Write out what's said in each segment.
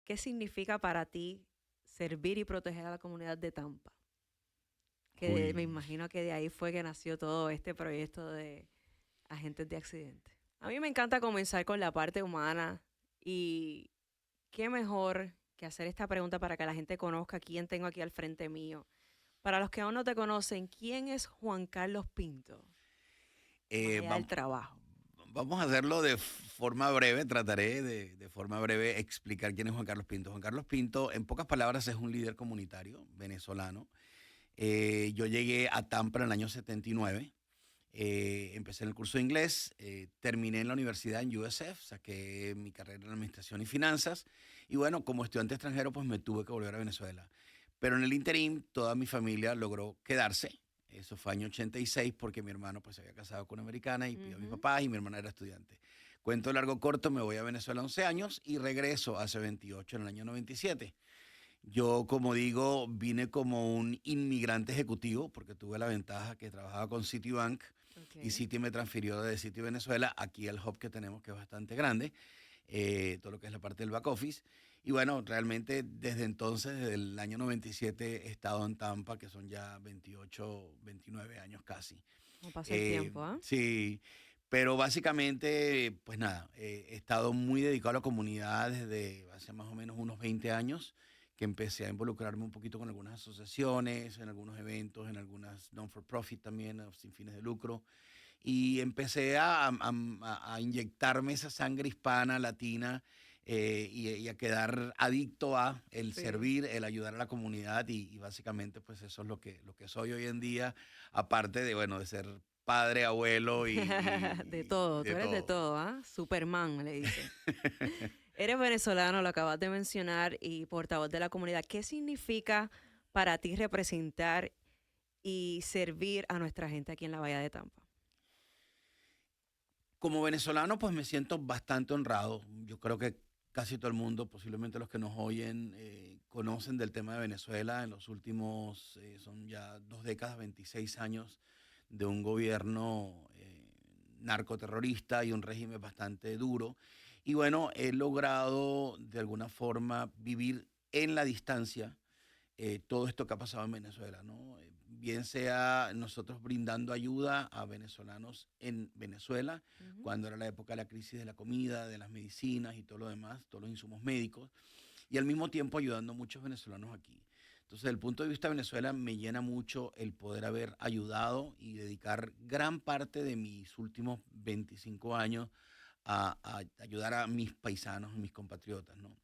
¿qué significa para ti servir y proteger a la comunidad de Tampa? Me Uy, imagino que de ahí fue que nació todo este proyecto de agentes de accidente. A mí me encanta comenzar con la parte humana y qué mejor que hacer esta pregunta para que la gente conozca quién tengo aquí al frente mío. Para los que aún no te conocen, ¿quién es Juan Carlos Pinto? Más allá del vam- trabajo. vamos a hacerlo de forma breve, trataré de forma breve explicar quién es Juan Carlos Pinto. Juan Carlos Pinto, en pocas palabras, es un líder comunitario venezolano. Yo llegué a Tampa en el año 79. Empecé en el curso de inglés, terminé en la universidad en USF, saqué mi carrera en administración y finanzas y bueno, como estudiante extranjero pues me tuve que volver a Venezuela. Pero en el interim toda mi familia logró quedarse. Eso fue año 86 porque mi hermano pues se había casado con una americana y pidió a mis Ujú. papás y mi hermana era estudiante. Cuento largo corto, me voy a Venezuela 11 años y regreso hace 28 en el año 97. Yo, como digo, vine como un inmigrante ejecutivo porque tuve la ventaja que trabajaba con Citibank y Ok. Citi me transfirió de Citi Venezuela aquí al hub que tenemos, que es bastante grande, todo lo que es la parte del back office. Y bueno, realmente desde entonces, desde el año 97, he estado en Tampa, que son ya 28, 29 años casi. ¿Cómo pasa el tiempo, ah? Sí, pero básicamente, pues nada, he estado muy dedicado a la comunidad desde hace más o menos unos 20 años que empecé a involucrarme un poquito con algunas asociaciones, en algunos eventos, en algunas non-for-profit también, sin fines de lucro. Y empecé a inyectarme esa sangre hispana, latina, y a quedar adicto a el Sí. servir, el ayudar a la comunidad y básicamente pues eso es lo que soy hoy en día, aparte de, bueno, de ser padre, abuelo De y todo, tú de eres de todo. todo, ¿ah? Superman, le dicen. Eres venezolano, lo acabas de mencionar, y portavoz de la comunidad. ¿Qué significa para ti representar y servir a nuestra gente aquí en la Bahía de Tampa? Como venezolano, pues me siento bastante honrado. Yo creo que casi todo el mundo, posiblemente los que nos oyen, conocen del tema de Venezuela. En los últimos, son ya 2 décadas, 26 años de un gobierno narcoterrorista y un régimen bastante duro. Y bueno, he logrado de alguna forma vivir en la distancia todo esto que ha pasado en Venezuela, ¿no? Bien sea nosotros brindando ayuda a venezolanos en Venezuela, Ujú. cuando era la época de la crisis de la comida, de las medicinas y todo lo demás, todos los insumos médicos, y al mismo tiempo ayudando a muchos venezolanos aquí. Entonces, desde el punto de vista de Venezuela, me llena mucho el poder haber ayudado y dedicar gran parte de mis últimos 25 años a ayudar a mis paisanos, a mis compatriotas, ¿no?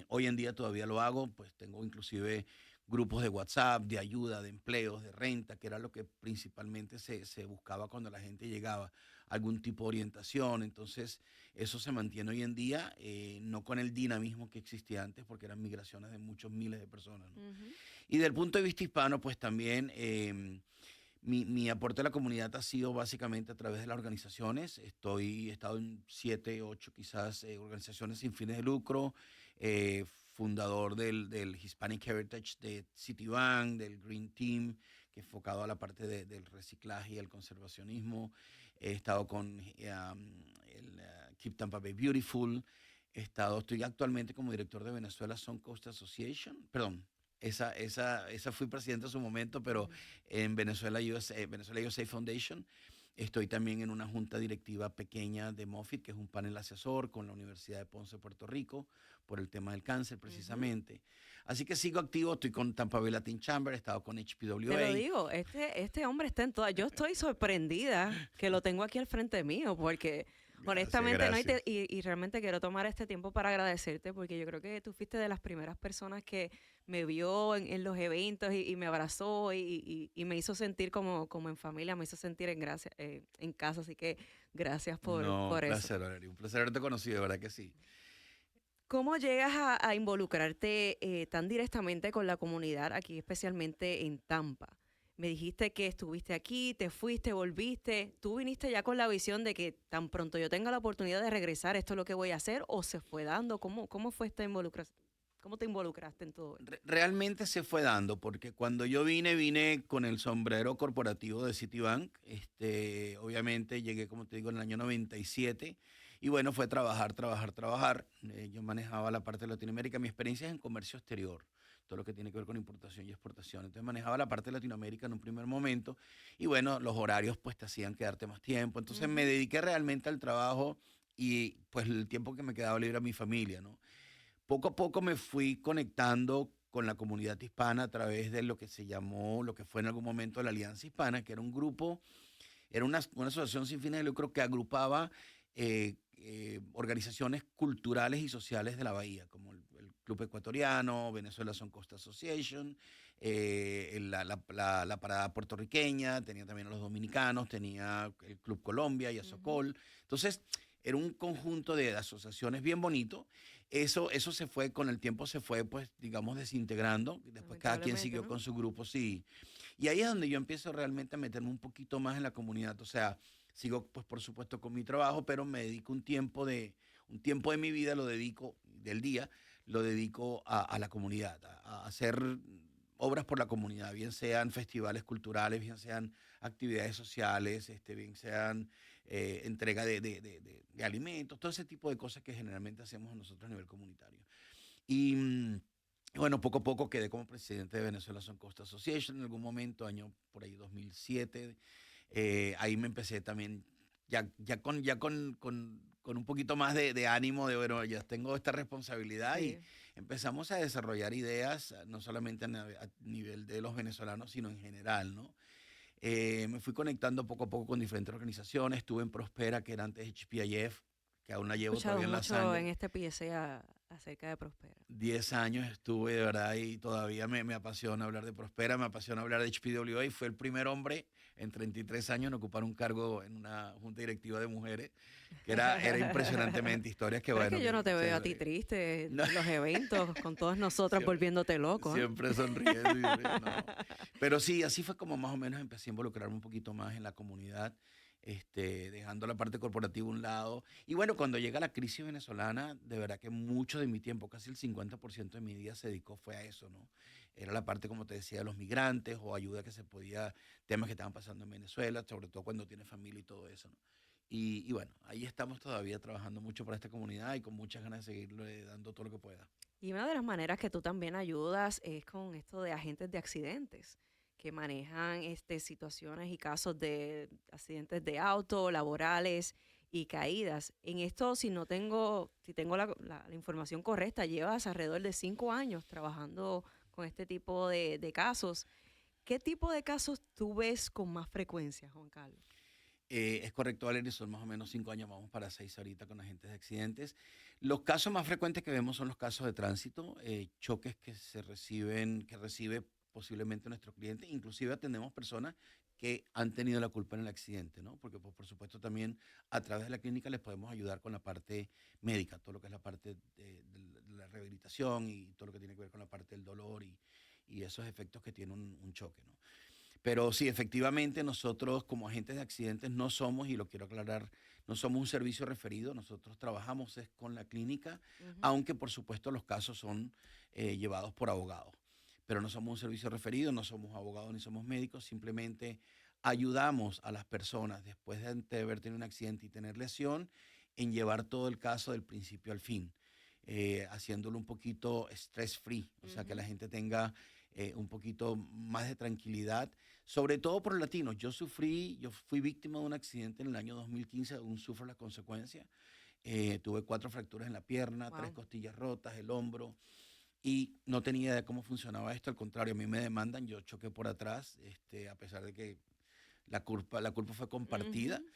Hoy en día todavía lo hago, pues tengo inclusive grupos de WhatsApp, de ayuda, de empleos, de renta, que era lo que principalmente se buscaba cuando la gente llegaba, algún tipo de orientación. Entonces, eso se mantiene hoy en día, no con el dinamismo que existía antes, porque eran migraciones de muchos miles de personas, ¿no? Ujú. Y del punto de vista hispano, pues también mi aporte a la comunidad ha sido básicamente a través de las organizaciones. He estado en 7, 8 quizás organizaciones sin fines de lucro, fundador del Hispanic Heritage de Citibank, del Green Team, que es enfocado a la parte del reciclaje y el conservacionismo. He estado con el Keep Tampa Bay Beautiful. Estoy actualmente como director de Venezuela Sun Coast Association, perdón, esa fui presidente en su momento, pero Ujú. en Venezuela USA, Venezuela USA Foundation. Estoy también en una junta directiva pequeña de Moffitt, que es un panel asesor con la Universidad de Ponce, Puerto Rico, por el tema del cáncer Ujú. precisamente. Así que sigo activo, estoy con Tampa Bay Latin Chamber, he estado con Te lo HPWA. digo, este hombre está en todas. Yo estoy sorprendida que lo tengo aquí al frente mío, porque Gracias, honestamente no, gracias. y realmente quiero tomar este tiempo para agradecerte, porque yo creo que tú fuiste de las primeras personas que me vio en los eventos y me abrazó y me hizo sentir como en familia, me hizo sentir en casa, así que gracias No, un por eso. placer, Valeria, un placer haberte conocido, de verdad que sí. ¿Cómo llegas a involucrarte tan directamente con la comunidad aquí, especialmente en Tampa? Me dijiste que estuviste aquí, te fuiste, volviste. ¿Tú viniste ya con la visión de que tan pronto yo tenga la oportunidad de regresar, esto es lo que voy a hacer? ¿O se fue dando? ¿Cómo fue esta involucración? ¿Cómo te involucraste en todo esto? Realmente se fue dando, porque cuando yo vine con el sombrero corporativo de Citibank. Obviamente llegué, como te digo, en el año 97 Y bueno, fue trabajar, trabajar, trabajar. Yo manejaba la parte de Latinoamérica. Mi experiencia es en comercio exterior, todo lo que tiene que ver con importación y exportación. Entonces manejaba la parte de Latinoamérica en un primer momento y bueno, los horarios pues te hacían quedarte más tiempo. Entonces me Ujú. dediqué realmente al trabajo y pues el tiempo que me quedaba libre a mi familia, ¿no? Poco a poco me fui conectando con la comunidad hispana a través de lo que se llamó, lo que fue en algún momento la Alianza Hispana, que era un grupo, era una asociación sin fines de lucro que agrupaba organizaciones culturales y sociales de la Bahía, como el Club Ecuatoriano, Venezuela Son Coast Association, la Parada Puertorriqueña, tenía también a los dominicanos, tenía el Club Colombia y Ujú. Azocol. Entonces, era un conjunto de asociaciones bien bonito. Eso se fue, con el tiempo se fue, pues, digamos, desintegrando. Después cada quien Lamentablemente, siguió ¿no? con su grupo, sí. Y ahí es donde yo empiezo realmente a meterme un poquito más en la comunidad. O sea, sigo, pues, por supuesto, con mi trabajo, pero me dedico un tiempo de mi vida, lo dedico, del día, lo dedico a la comunidad, a hacer obras por la comunidad, bien sean festivales culturales, bien sean actividades sociales, bien sean entrega de alimentos, todo ese tipo de cosas que generalmente hacemos nosotros a nivel comunitario. Y bueno, poco a poco quedé como presidente de Venezuela Son Coast Association en algún momento, año por ahí 2007. Ahí me empecé también, con un poquito más de ánimo de, bueno, ya tengo esta responsabilidad y Sí. empezamos a desarrollar ideas, no solamente a nivel de los venezolanos, sino en general, ¿no? Me fui conectando poco a poco con diferentes organizaciones. Estuve en Prospera, que era antes HPIF, que aún la He llevo escuchado todavía en la mucho en sangre. este PSA acerca de Prospera. 10 años estuve de verdad y todavía me apasiona hablar de Prospera, me apasiona hablar de HPWA. Fue el primer hombre en 33 años en ocupar un cargo en una junta directiva de mujeres, que era impresionantemente historias que Pero es que bueno, yo no te que veo a ti chévere. triste No, en los eventos, con todas nosotras siempre, volviéndote loco, ¿eh? siempre sonriendo. No. Pero sí, así fue como más o menos empecé a involucrarme un poquito más en la comunidad, dejando la parte corporativa a un lado. Y bueno, cuando llega la crisis venezolana, de verdad que mucho de mi tiempo, casi el 50% de mi día se dedicó fue a eso, ¿no? Era la parte, como te decía, de los migrantes o ayuda que se podía, temas que estaban pasando en Venezuela, sobre todo cuando tienes familia y todo eso, ¿no? Y bueno, ahí estamos todavía trabajando mucho para esta comunidad y con muchas ganas de seguirle dando todo lo que pueda. Y una de las maneras que tú también ayudas es con esto de agentes de accidentes que manejan situaciones y casos de accidentes de auto, laborales y caídas. En esto, si tengo la información correcta, llevas alrededor de 5 años trabajando con este tipo de casos. ¿Qué tipo de casos tú ves con más frecuencia, Juan Carlos? Es correcto, Valeria, son más o menos 5 años, vamos para 6 ahorita con agentes de accidentes. Los casos más frecuentes que vemos son los casos de tránsito, choques que recibe posiblemente nuestro cliente. Inclusive atendemos personas que han tenido la culpa en el accidente, ¿no? Porque pues, por supuesto también a través de la clínica les podemos ayudar con la parte médica, todo lo que es la parte de la rehabilitación y todo lo que tiene que ver con la parte del dolor y esos efectos que tiene un choque, ¿no? Pero sí, efectivamente, nosotros como agentes de accidentes no somos, y lo quiero aclarar, no somos un servicio referido, nosotros trabajamos es con la clínica, Ujú. aunque por supuesto los casos son llevados por abogados. Pero no somos un servicio referido, no somos abogados ni somos médicos, simplemente ayudamos a las personas después de haber tenido un accidente y tener lesión en llevar todo el caso del principio al fin, haciéndolo un poquito stress free, o sea, que la Ujú. gente tenga un poquito más de tranquilidad, sobre todo por los latinos. Yo fui víctima de un accidente en el año 2015, aún sufro las consecuencias. Tuve 4 fracturas en la pierna, tres Wow. costillas rotas, el hombro, y no tenía idea de cómo funcionaba esto. Al contrario, a mí me demandan, yo choqué por atrás, a pesar de que la culpa fue compartida. Ujú.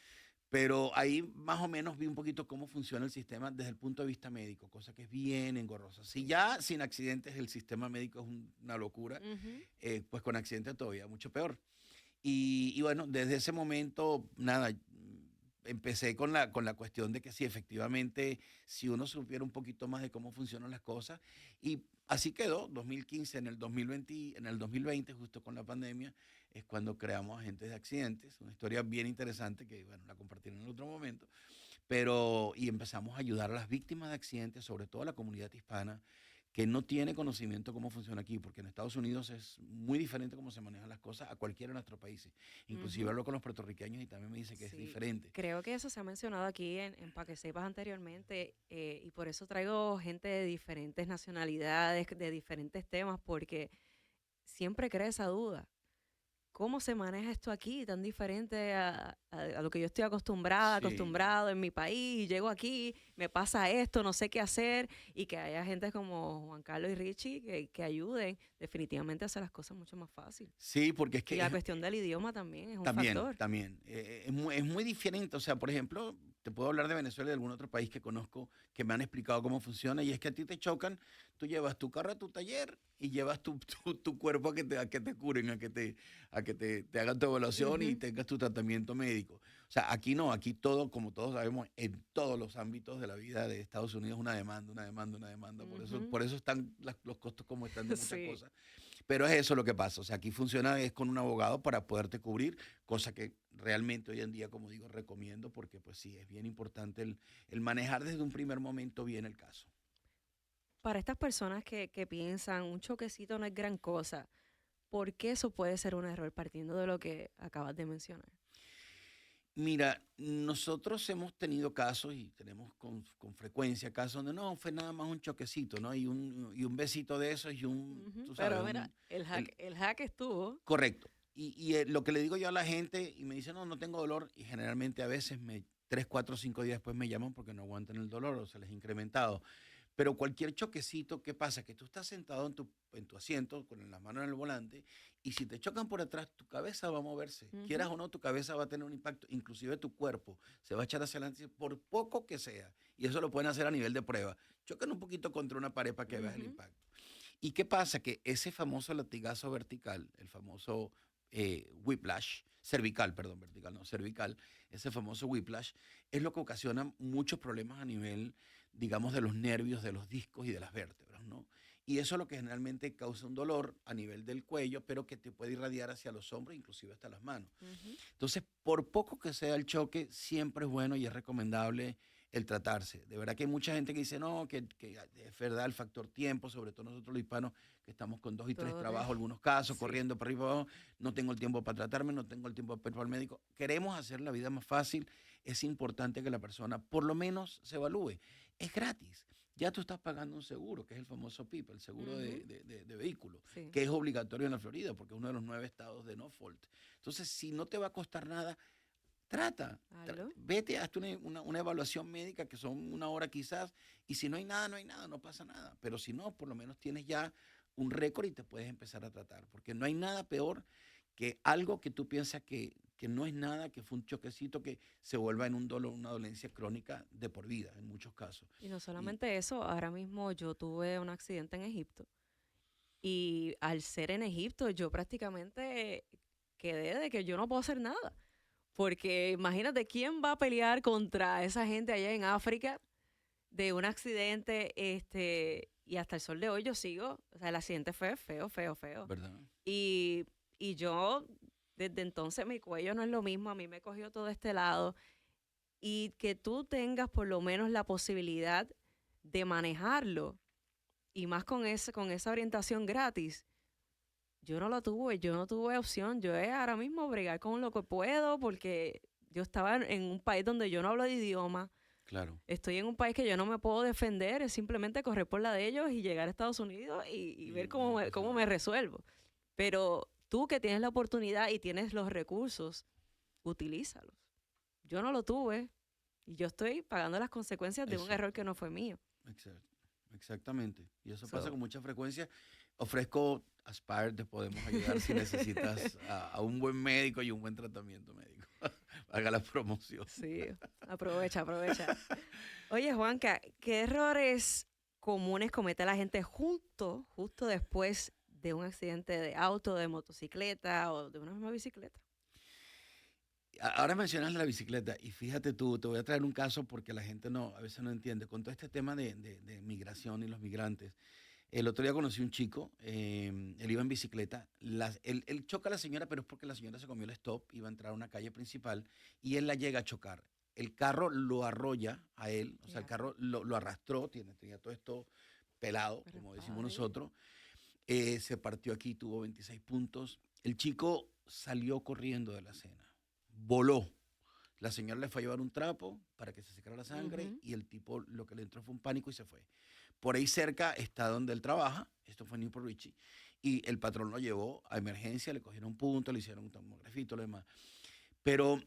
Pero ahí más o menos vi un poquito cómo funciona el sistema desde el punto de vista médico, cosa que es bien engorrosa. Si Sí. ya sin accidentes el sistema médico es una locura, Ujú. pues con accidentes todavía mucho peor. Y bueno, desde ese momento, nada, empecé con la cuestión de que sí, efectivamente, si uno supiera un poquito más de cómo funcionan las cosas, y así quedó, 2015, en el 2020, justo con la pandemia, es cuando creamos Agentes de Accidentes, una historia bien interesante que, bueno, la compartiré en otro momento, y empezamos a ayudar a las víctimas de accidentes, sobre todo a la comunidad hispana, que no tiene conocimiento cómo funciona aquí, porque en Estados Unidos es muy diferente cómo se manejan las cosas a cualquiera de nuestros países. Inclusive Ujú. hablo con los puertorriqueños y también me dicen que es Sí, diferente. creo que eso se ha mencionado aquí en Pa' que sepas anteriormente, y por eso traigo gente de diferentes nacionalidades, de diferentes temas, porque siempre crea esa duda. ¿Cómo se maneja esto aquí tan diferente a lo que yo estoy acostumbrada, Sí. acostumbrado en mi país? Y llego aquí, me pasa esto, no sé qué hacer, y que haya gente como Juan Carlos y Richie que ayuden definitivamente a hacer las cosas mucho más fácil. Sí, porque es Y que la cuestión del idioma también es un también, factor. también. Es muy diferente. O sea, por ejemplo, te puedo hablar de Venezuela y de algún otro país que conozco que me han explicado cómo funciona. Y es que a ti te chocan, tú llevas tu carro a tu taller y llevas tu cuerpo a que te curen, te hagan tu evaluación y Ujú, tengas tu tratamiento médico. O sea, aquí no, aquí todo, como todos sabemos, en todos los ámbitos de la vida de Estados Unidos, una demanda, una demanda, una demanda. ujú. Por eso están los costos como están de muchas Sí. cosas. Pero es eso lo que pasa. O sea, aquí funciona es con un abogado para poderte cubrir, cosa que realmente hoy en día, como digo, recomiendo porque pues sí, es bien importante el manejar desde un primer momento bien el caso. Para estas personas que piensan un choquecito no es gran cosa, ¿por qué eso puede ser un error partiendo de lo que acabas de mencionar? Mira, nosotros hemos tenido casos y tenemos con frecuencia casos donde no, fue nada más un choquecito, ¿no? Y un besito de esos y Ujú, tú sabes, pero mira, el, el hack estuvo. correcto. Lo que le digo yo a la gente y me dice, no, no tengo dolor y generalmente a veces 3, 4, 5 días después me llaman porque no aguantan el dolor o se les ha incrementado. Pero cualquier choquecito, ¿qué pasa? Que tú estás sentado en tu asiento con las manos en el volante y si te chocan por atrás, tu cabeza va a moverse. Quieras Ujú, o no, tu cabeza va a tener un impacto. Inclusive tu cuerpo se va a echar hacia adelante por poco que sea. Y eso lo pueden hacer a nivel de prueba. Chocan un poquito contra una pared para que veas el ujú. impacto. ¿Y qué pasa? Que ese famoso latigazo vertical, el famoso whiplash, cervical, perdón, vertical, no, cervical, ese famoso whiplash, es lo que ocasiona muchos problemas a nivel, digamos, de los nervios, de los discos y de las vértebras, ¿no? Y eso es lo que generalmente causa un dolor a nivel del cuello, pero que te puede irradiar hacia los hombros, inclusive hasta las manos. Ujú. Entonces, por poco que sea el choque, siempre es bueno y es recomendable el tratarse. De verdad que hay mucha gente que dice, no, que es verdad el factor tiempo, sobre todo nosotros los hispanos, que estamos con 2 y 3 Todo de, trabajos, algunos casos, sí. corriendo para arriba y para abajo, no tengo el tiempo para tratarme, no tengo el tiempo para ir al médico. Queremos hacer la vida más fácil, es importante que la persona por lo menos se evalúe. Es gratis. Ya tú estás pagando un seguro, que es el famoso PIP, el seguro Ujú, de vehículo, sí. que es obligatorio en la Florida, porque es uno de los 9 estados de no fault. Entonces, si no te va a costar nada, Hazlo. vete, hazte una evaluación médica que son 1 hora quizás, y si no hay nada, no hay nada, no pasa nada. Pero si no, por lo menos tienes ya un récord y te puedes empezar a tratar, porque no hay nada peor que algo que tú piensas que no es nada, que fue un choquecito que se vuelva en un dolor, una dolencia crónica de por vida, en muchos casos. Y no Y solamente eso, ahora mismo yo tuve un accidente en Egipto y al ser en Egipto yo prácticamente quedé de que yo no puedo hacer nada. Porque imagínate quién va a pelear contra esa gente allá en África de un accidente, y hasta el sol de hoy yo sigo, o sea, el accidente fue feo, feo, feo. ¿verdad? Y, y yo, desde entonces mi cuello no es lo mismo, a mí me cogió todo este lado. Y que tú tengas por lo menos la posibilidad de manejarlo, y más con esa orientación gratis, yo no lo tuve, yo no tuve opción, yo es ahora mismo bregar con lo que puedo porque yo estaba en un país donde yo no hablo de idioma, Claro. estoy en un país que yo no me puedo defender, es simplemente correr por la de ellos y llegar a Estados Unidos y ver Y no pasa cómo me nada. resuelvo. Pero tú que tienes la oportunidad y tienes los recursos, utilízalos. Yo no lo tuve y yo estoy pagando las consecuencias de un error Exacto. que no fue mío. Exacto, exactamente. Y eso pasa So, con mucha frecuencia. Ofrezco Aspire, te podemos ayudar si necesitas a un buen médico y un buen tratamiento médico. Haga la promoción. sí, aprovecha, aprovecha. Oye, Juanca, ¿qué errores comunes comete la gente justo después de un accidente de auto, de motocicleta o de una misma bicicleta? Ahora mencionas la bicicleta y fíjate tú, te voy a traer un caso porque la gente no, a veces no entiende. Con todo este tema de migración y los migrantes, el otro día conocí un chico, él iba en bicicleta, él choca a la señora, pero es porque la señora se comió el stop, iba a entrar a una calle principal y él la llega a chocar. El carro lo arrolla a él, o sea, el Ya. carro lo arrastró, tenía todo esto pelado, Pero como decimos padre. nosotros. Se partió aquí, tuvo 26 puntos. El chico salió corriendo de la cena, voló. La señora le fue a llevar un trapo para que se secara la sangre Ujú. y el tipo lo que le entró fue un pánico y se fue. Por ahí cerca está donde él trabaja, esto fue en Newport Richie, y el patrón lo llevó a emergencia, le cogieron puntos, le hicieron un tomografía y todo lo demás. Pero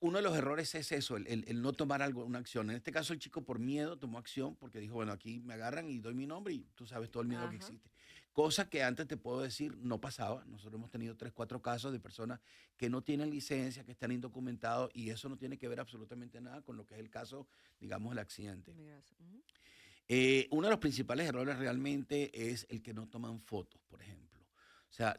uno de los errores es eso, el no tomar algo, una acción. En este caso el chico por miedo tomó acción porque dijo, bueno, aquí me agarran y doy mi nombre y tú sabes todo el miedo que Ajá. existe. Cosa que antes te puedo decir no pasaba. Nosotros hemos tenido 3, 4 casos de personas que no tienen licencia, que están indocumentados y eso no tiene que ver absolutamente nada con lo que es el caso, digamos, del accidente. Inmigración. Ujú. Uno de los principales errores realmente es el que no toman fotos, por ejemplo. O sea,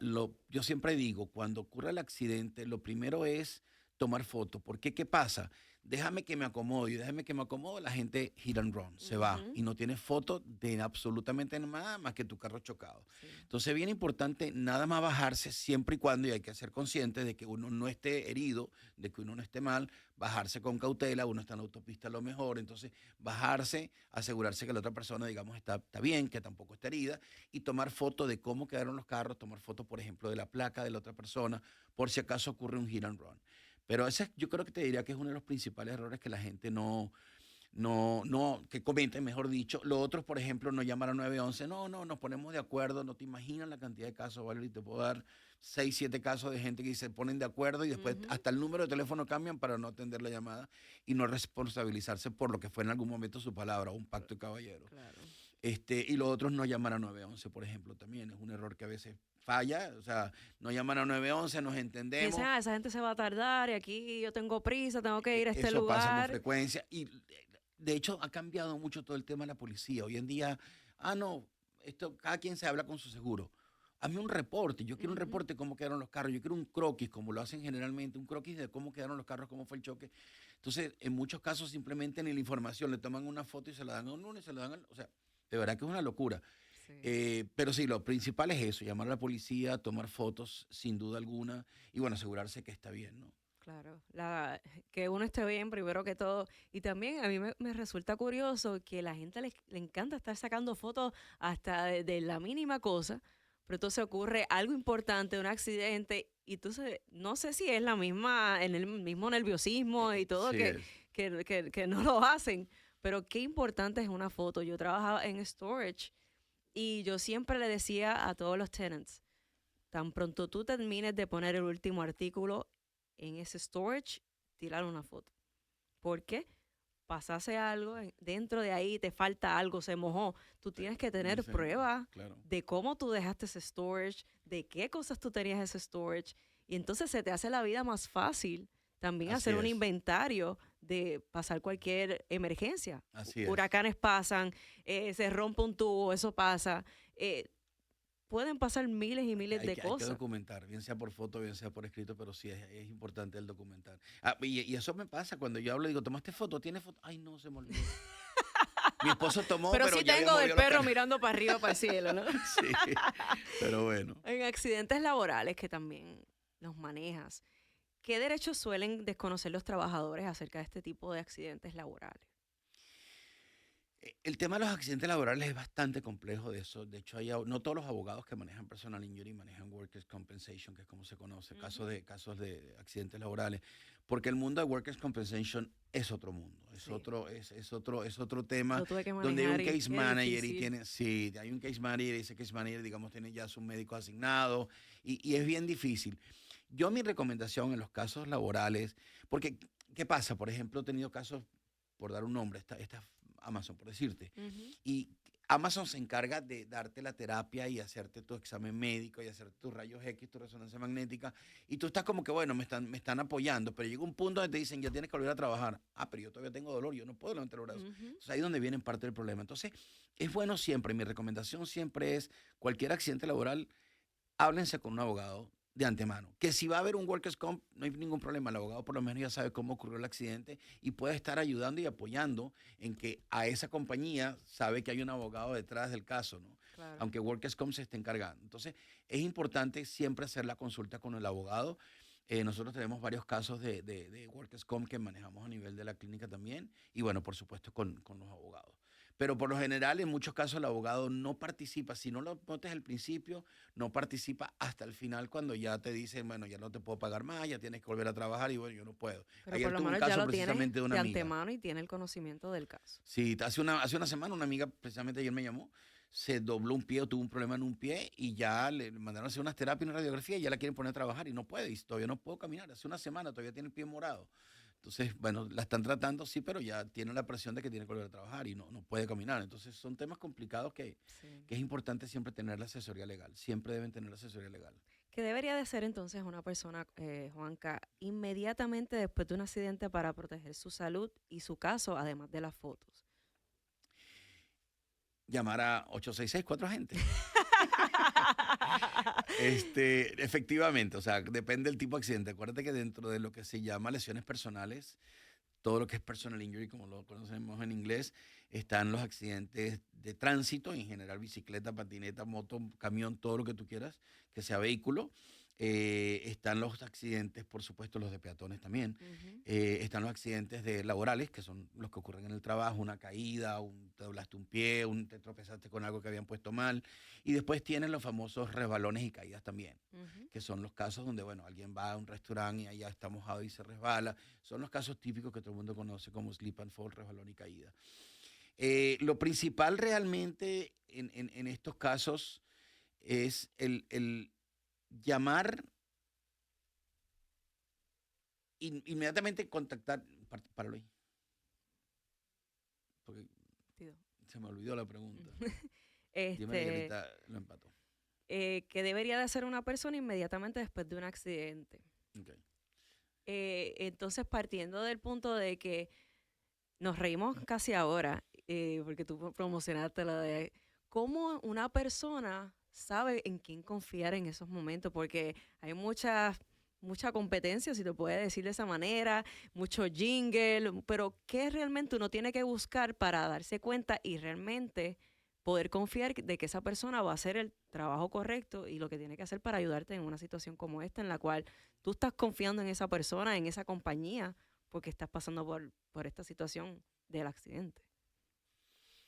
yo siempre digo, cuando ocurre el accidente, lo primero es tomar fotos. Porque, ¿qué pasa? Déjame que me acomode, y déjame que me acomode, la gente hit and run, se va Ujú. y no tiene fotos de absolutamente nada más que tu carro chocado. Sí. Entonces, es bien importante nada más bajarse siempre y cuando, y hay que ser consciente de que uno no esté herido, de que uno no esté mal, bajarse con cautela, uno está en la autopista a lo mejor, entonces bajarse, asegurarse que la otra persona, digamos, está bien, que tampoco está herida, y tomar fotos de cómo quedaron los carros, tomar fotos, por ejemplo, de la placa de la otra persona, por si acaso ocurre un hit and run. Pero ese yo creo que te diría que es uno de los principales errores que la gente que cometen, mejor dicho. Los otros, por ejemplo, no llamar a 911. No, no, nos ponemos de acuerdo. No te imaginas la cantidad de casos, Valerie. Te puedo dar 6, 7 casos de gente que se ponen de acuerdo y después Ujú. hasta el número de teléfono cambian para no atender la llamada y no responsabilizarse por lo que fue en algún momento su palabra, un pacto de caballero. Claro. Y los otros no llamar a 911, por ejemplo, también es un error que a veces falla. O sea, no llaman a 911, nos Piensan, entendemos. esa gente se va a tardar y aquí yo tengo prisa, tengo que ir a este Eso pasa con lugar. frecuencia y de hecho ha cambiado mucho todo el tema de la policía. Hoy en día, no, cada quien se habla con su seguro. Hazme un reporte, yo quiero un Ujú. reporte de cómo quedaron los carros, yo quiero un croquis, como lo hacen generalmente, un croquis de cómo quedaron los carros, cómo fue el choque. Entonces, en muchos casos simplemente ni la información, le toman una foto y se la dan a uno y se la dan o sea, de verdad que es una locura. Sí. Pero sí, lo principal es eso, llamar a la policía, tomar fotos sin duda alguna y bueno, asegurarse que está bien, ¿no? Claro, que uno esté bien primero que todo. Y también a mí me resulta curioso que la gente le encanta estar sacando fotos hasta de la mínima cosa, pero entonces ocurre algo importante, un accidente, y entonces no sé si es la misma, en el mismo nerviosismo y todo Sí es. que no lo hacen, pero qué importante es una foto. Yo trabajaba en storage y yo siempre le decía a todos los tenants, tan pronto tú termines de poner el último artículo en ese storage, tirar una foto. ¿Por qué? Pasase algo, dentro de ahí te falta algo, se mojó. Tú tienes que tener Dicen, pruebas claro. de cómo tú dejaste ese storage, de qué cosas tú tenías ese storage. Y entonces se te hace la vida más fácil también Así hacer un es, inventario de pasar cualquier emergencia. así es. Huracanes pasan, se rompe un tubo, eso pasa. eh, Pueden pasar miles y miles de Hay que cosas. documentar, bien sea por foto, bien sea por escrito, pero sí es importante el documentar. Y eso me pasa cuando yo hablo, digo, ¿tomaste foto? ¿Tienes foto? Ay, no, se me olvidó. Mi esposo tomó, Pero pero sí ya había tengo del movido los perro canes. mirando para arriba, para el cielo, ¿no? Sí, pero bueno. En accidentes laborales que también los manejas, ¿qué derechos suelen desconocer los trabajadores acerca de este tipo de accidentes laborales? El tema de los accidentes laborales es bastante complejo de eso. De hecho, no todos los abogados que manejan personal injury manejan workers' compensation, que es como se conoce, Ujú. casos de accidentes laborales, porque el mundo de workers' compensation es otro mundo, Sí, es otro tema lo tuve que donde hay un manejar y case qué manager y difícil. tiene, sí, hay un case manager y ese case manager, digamos, tiene ya sus médicos asignados y es bien difícil. Yo mi recomendación en los casos laborales, porque, ¿qué pasa? Por ejemplo, he tenido casos, por dar un nombre, esta Amazon, por decirte, Ujú. y Amazon se encarga de darte la terapia y hacerte tu examen médico y hacerte tus rayos X, tu resonancia magnética, y tú estás como que, bueno, me están apoyando, pero llega un punto donde te dicen, ya tienes que volver a trabajar. Pero yo todavía tengo dolor, yo no puedo levantar el brazo. Ujú. Entonces ahí es donde viene parte del problema. Entonces, es bueno siempre, mi recomendación siempre es, cualquier accidente laboral, háblense con un abogado de antemano. Que si va a haber un workers' comp, no hay ningún problema. El abogado por lo menos ya sabe cómo ocurrió el accidente y puede estar ayudando y apoyando en que a esa compañía sabe que hay un abogado detrás del caso, ¿no? Claro. Aunque workers' comp se esté encargando. Entonces, es importante siempre hacer la consulta con el abogado. Nosotros tenemos varios casos de workers' comp que manejamos a nivel de la clínica también y bueno, por supuesto con los abogados. Pero por lo general, en muchos casos, el abogado no participa. Si no lo notas al principio, no participa hasta el final cuando ya te dicen, bueno, ya no te puedo pagar más, ya tienes que volver a trabajar y bueno, yo no puedo. Pero por Ayer lo tuve un menos ya caso lo tienes precisamente de una de amiga. antemano y tienes el conocimiento del caso. Sí, hace una semana una amiga precisamente ayer me llamó, se dobló un pie o tuvo un problema en un pie y ya le mandaron a hacer unas terapias y una radiografía y ya la quieren poner a trabajar y no puede, y todavía no puedo caminar. Hace una semana todavía tiene el pie morado. Entonces, bueno, la están tratando, sí, pero ya tiene la presión de que tiene que volver a trabajar y no puede caminar. Entonces, son temas complicados Sí. que es importante siempre tener la asesoría legal. Siempre deben tener la asesoría legal. ¿Qué debería de ser entonces una persona, Juanca, inmediatamente después de un accidente para proteger su salud y su caso, además de las fotos? Llamar a 866 agentes. Efectivamente, o sea, depende del tipo de accidente. Acuérdate que dentro de lo que se llama lesiones personales, todo lo que es personal injury, como lo conocemos en inglés, están los accidentes de tránsito, en general bicicleta, patineta, moto, camión, todo lo que tú quieras, que sea vehículo. Están los accidentes, por supuesto, los de peatones también. Ujú. Están los accidentes laborales, que son los que ocurren en el trabajo, una caída, te doblaste un pie, te tropezaste con algo que habían puesto mal. Y después tienen los famosos resbalones y caídas también, Ujú. que son los casos donde, bueno, alguien va a un restaurante y allá está mojado y se resbala. Son los casos típicos que todo el mundo conoce como slip and fall, resbalón y caída. Lo principal realmente en estos casos es el llamar, inmediatamente contactar, páralo ahí, porque Tío. se me olvidó la pregunta. Dímela y Este, ahorita lo empato. ¿Qué debería de hacer una persona inmediatamente después de un accidente? Okay. Entonces, partiendo del punto de que nos reímos casi ahora, porque tú promocionaste la de cómo una persona sabe en quién confiar en esos momentos, porque hay mucha competencia, si te puede decir de esa manera, mucho jingle, pero ¿qué realmente uno tiene que buscar para darse cuenta y realmente poder confiar de que esa persona va a hacer el trabajo correcto y lo que tiene que hacer para ayudarte en una situación como esta, en la cual tú estás confiando en esa persona, en esa compañía, porque estás pasando por esta situación del accidente?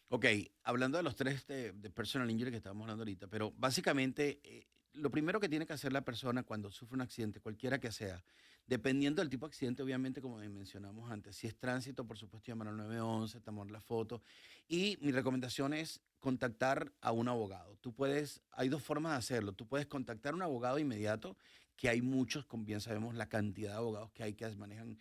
Ok, hablando de los tres de personal injury que estábamos hablando ahorita, pero básicamente lo primero que tiene que hacer la persona cuando sufre un accidente, cualquiera que sea, dependiendo del tipo de accidente, obviamente, como mencionamos antes, si es tránsito, por supuesto, llamar al 911, tomar la foto. Y mi recomendación es contactar a un abogado. Hay dos formas de hacerlo. Tú puedes contactar a un abogado inmediato, que hay muchos, como bien sabemos, la cantidad de abogados que hay que manejan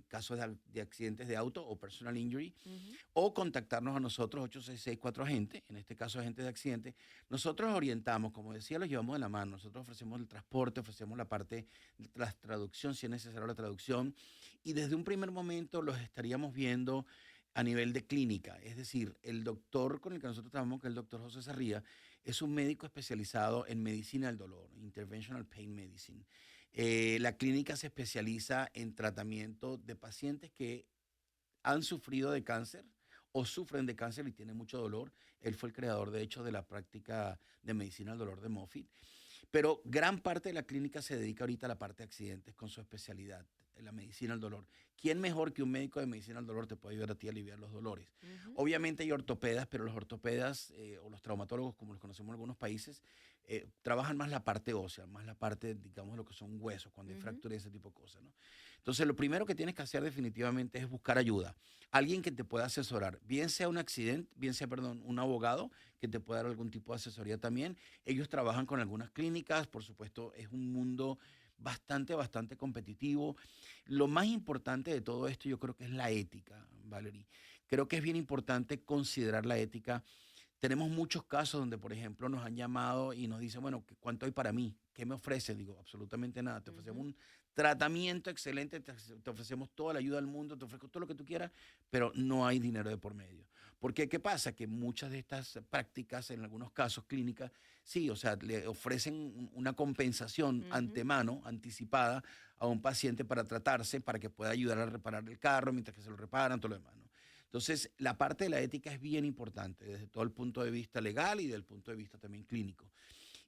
casos de accidentes de auto o personal injury, Ujú. o contactarnos a nosotros, 8664 agentes, en este caso agentes de accidente. Nosotros orientamos, como decía, los llevamos de la mano. Nosotros ofrecemos el transporte, ofrecemos la parte de la traducción, si es necesario la traducción, y desde un primer momento los estaríamos viendo a nivel de clínica. Es decir, el doctor con el que nosotros trabajamos, que es el doctor José Sarría, es un médico especializado en medicina del dolor, Interventional Pain Medicine. La clínica se especializa en tratamiento de pacientes que han sufrido de cáncer o sufren de cáncer y tienen mucho dolor. Él fue el creador, de hecho, de la práctica de medicina del dolor de Moffitt. Pero gran parte de la clínica se dedica ahorita a la parte de accidentes con su especialidad, en la medicina del dolor. ¿Quién mejor que un médico de medicina del dolor te puede ayudar a ti a aliviar los dolores? Ujú. Obviamente hay ortopedas, pero los ortopedas o los traumatólogos, como los conocemos en algunos países, trabajan más la parte ósea, más la parte, digamos, lo que son huesos, cuando hay Ujú. fracturas y ese tipo de cosas, ¿no? Entonces, lo primero que tienes que hacer definitivamente es buscar ayuda. Alguien que te pueda asesorar, bien sea un accidente, bien sea, perdón, un abogado que te pueda dar algún tipo de asesoría también. Ellos trabajan con algunas clínicas, por supuesto, es un mundo bastante competitivo. Lo más importante de todo esto yo creo que es la ética, Valerie. Creo que es bien importante considerar la ética. Tenemos muchos casos donde, por ejemplo, nos han llamado y nos dicen, bueno, ¿cuánto hay para mí? ¿Qué me ofrece? Digo, absolutamente nada. Te ofrecemos Ujú. un tratamiento excelente, te ofrecemos toda la ayuda del mundo, te ofrezco todo lo que tú quieras, pero no hay dinero de por medio. Porque, ¿qué pasa? Que muchas de estas prácticas, en algunos casos clínicas, sí, o sea, le ofrecen una compensación Ujú. antemano, anticipada, a un paciente para tratarse, para que pueda ayudar a reparar el carro mientras que se lo reparan, todo lo demás, ¿no? Entonces, la parte de la ética es bien importante desde todo el punto de vista legal y del punto de vista también clínico.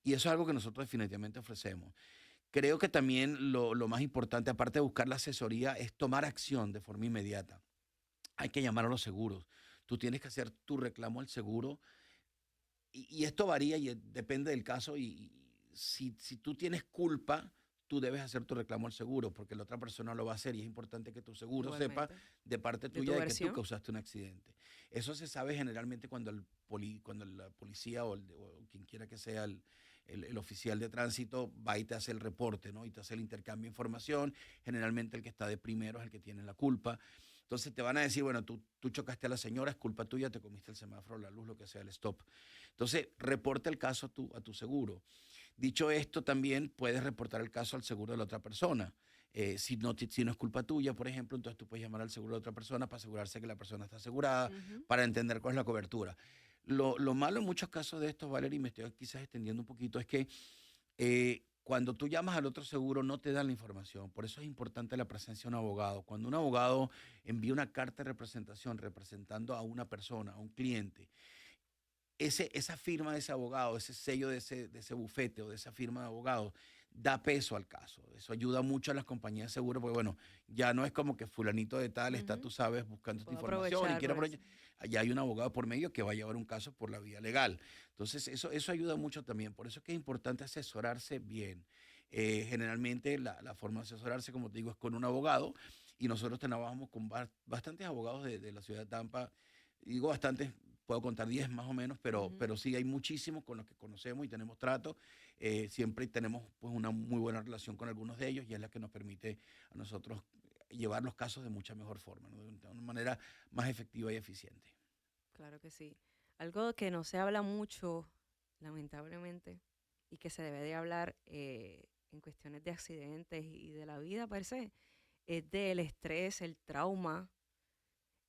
Y eso es algo que nosotros definitivamente ofrecemos. Creo que también lo más importante, aparte de buscar la asesoría, es tomar acción de forma inmediata. Hay que llamar a los seguros. tú tienes que hacer tu reclamo al seguro y esto varía y depende del caso y si tú tienes culpa, tú debes hacer tu reclamo al seguro porque la otra persona lo va a hacer y es importante que tu seguro sepa Igualmente. de parte ¿De tu tuya de que tú versión? causaste un accidente. Eso se sabe generalmente cuando cuando la policía o quien quiera que sea el oficial de tránsito va y te hace el reporte, ¿no? Y te hace el intercambio de información. Generalmente el que está de primero es el que tiene la culpa. Entonces te van a decir, bueno, tú chocaste a la señora, es culpa tuya, te comiste el semáforo, la luz, lo que sea, el stop. Entonces, reporta el caso a tu seguro. Dicho esto, también puedes reportar el caso al seguro de la otra persona. Si no es culpa tuya, por ejemplo, entonces tú puedes llamar al seguro de otra persona para asegurarse que la persona está asegurada, Ujú. para entender cuál es la cobertura. Lo malo en muchos casos de estos, Valerie, y me estoy quizás extendiendo un poquito, es que cuando tú llamas al otro seguro no te dan la información. Por eso es importante la presencia de un abogado. Cuando un abogado envía una carta de representación representando a una persona, a un cliente, esa firma de ese abogado, ese sello de ese bufete o de esa firma de abogado, da peso al caso. Eso ayuda mucho a las compañías de seguro, porque bueno, ya no es como que fulanito de tal está, Ujú. tú sabes, buscando esta Puedo información y aprovechar quiere por eso. aprovechar. Allá hay un abogado por medio que va a llevar un caso por la vía legal. Entonces, eso ayuda mucho también. Por eso es que es importante asesorarse bien. Generalmente la forma de asesorarse, como te digo, es con un abogado y nosotros trabajamos con bastantes abogados de la ciudad de Tampa. Digo bastantes, puedo contar 10 más o menos, pero, Ujú. pero sí hay muchísimos con los que conocemos y tenemos trato. Siempre tenemos pues una muy buena relación con algunos de ellos y es la que nos permite a nosotros llevar los casos de mucha mejor forma, ¿no? De una manera más efectiva y eficiente. Claro que sí. Algo que no se habla mucho, lamentablemente, y que se debe de hablar en cuestiones de accidentes y de la vida per se, es del estrés, el trauma,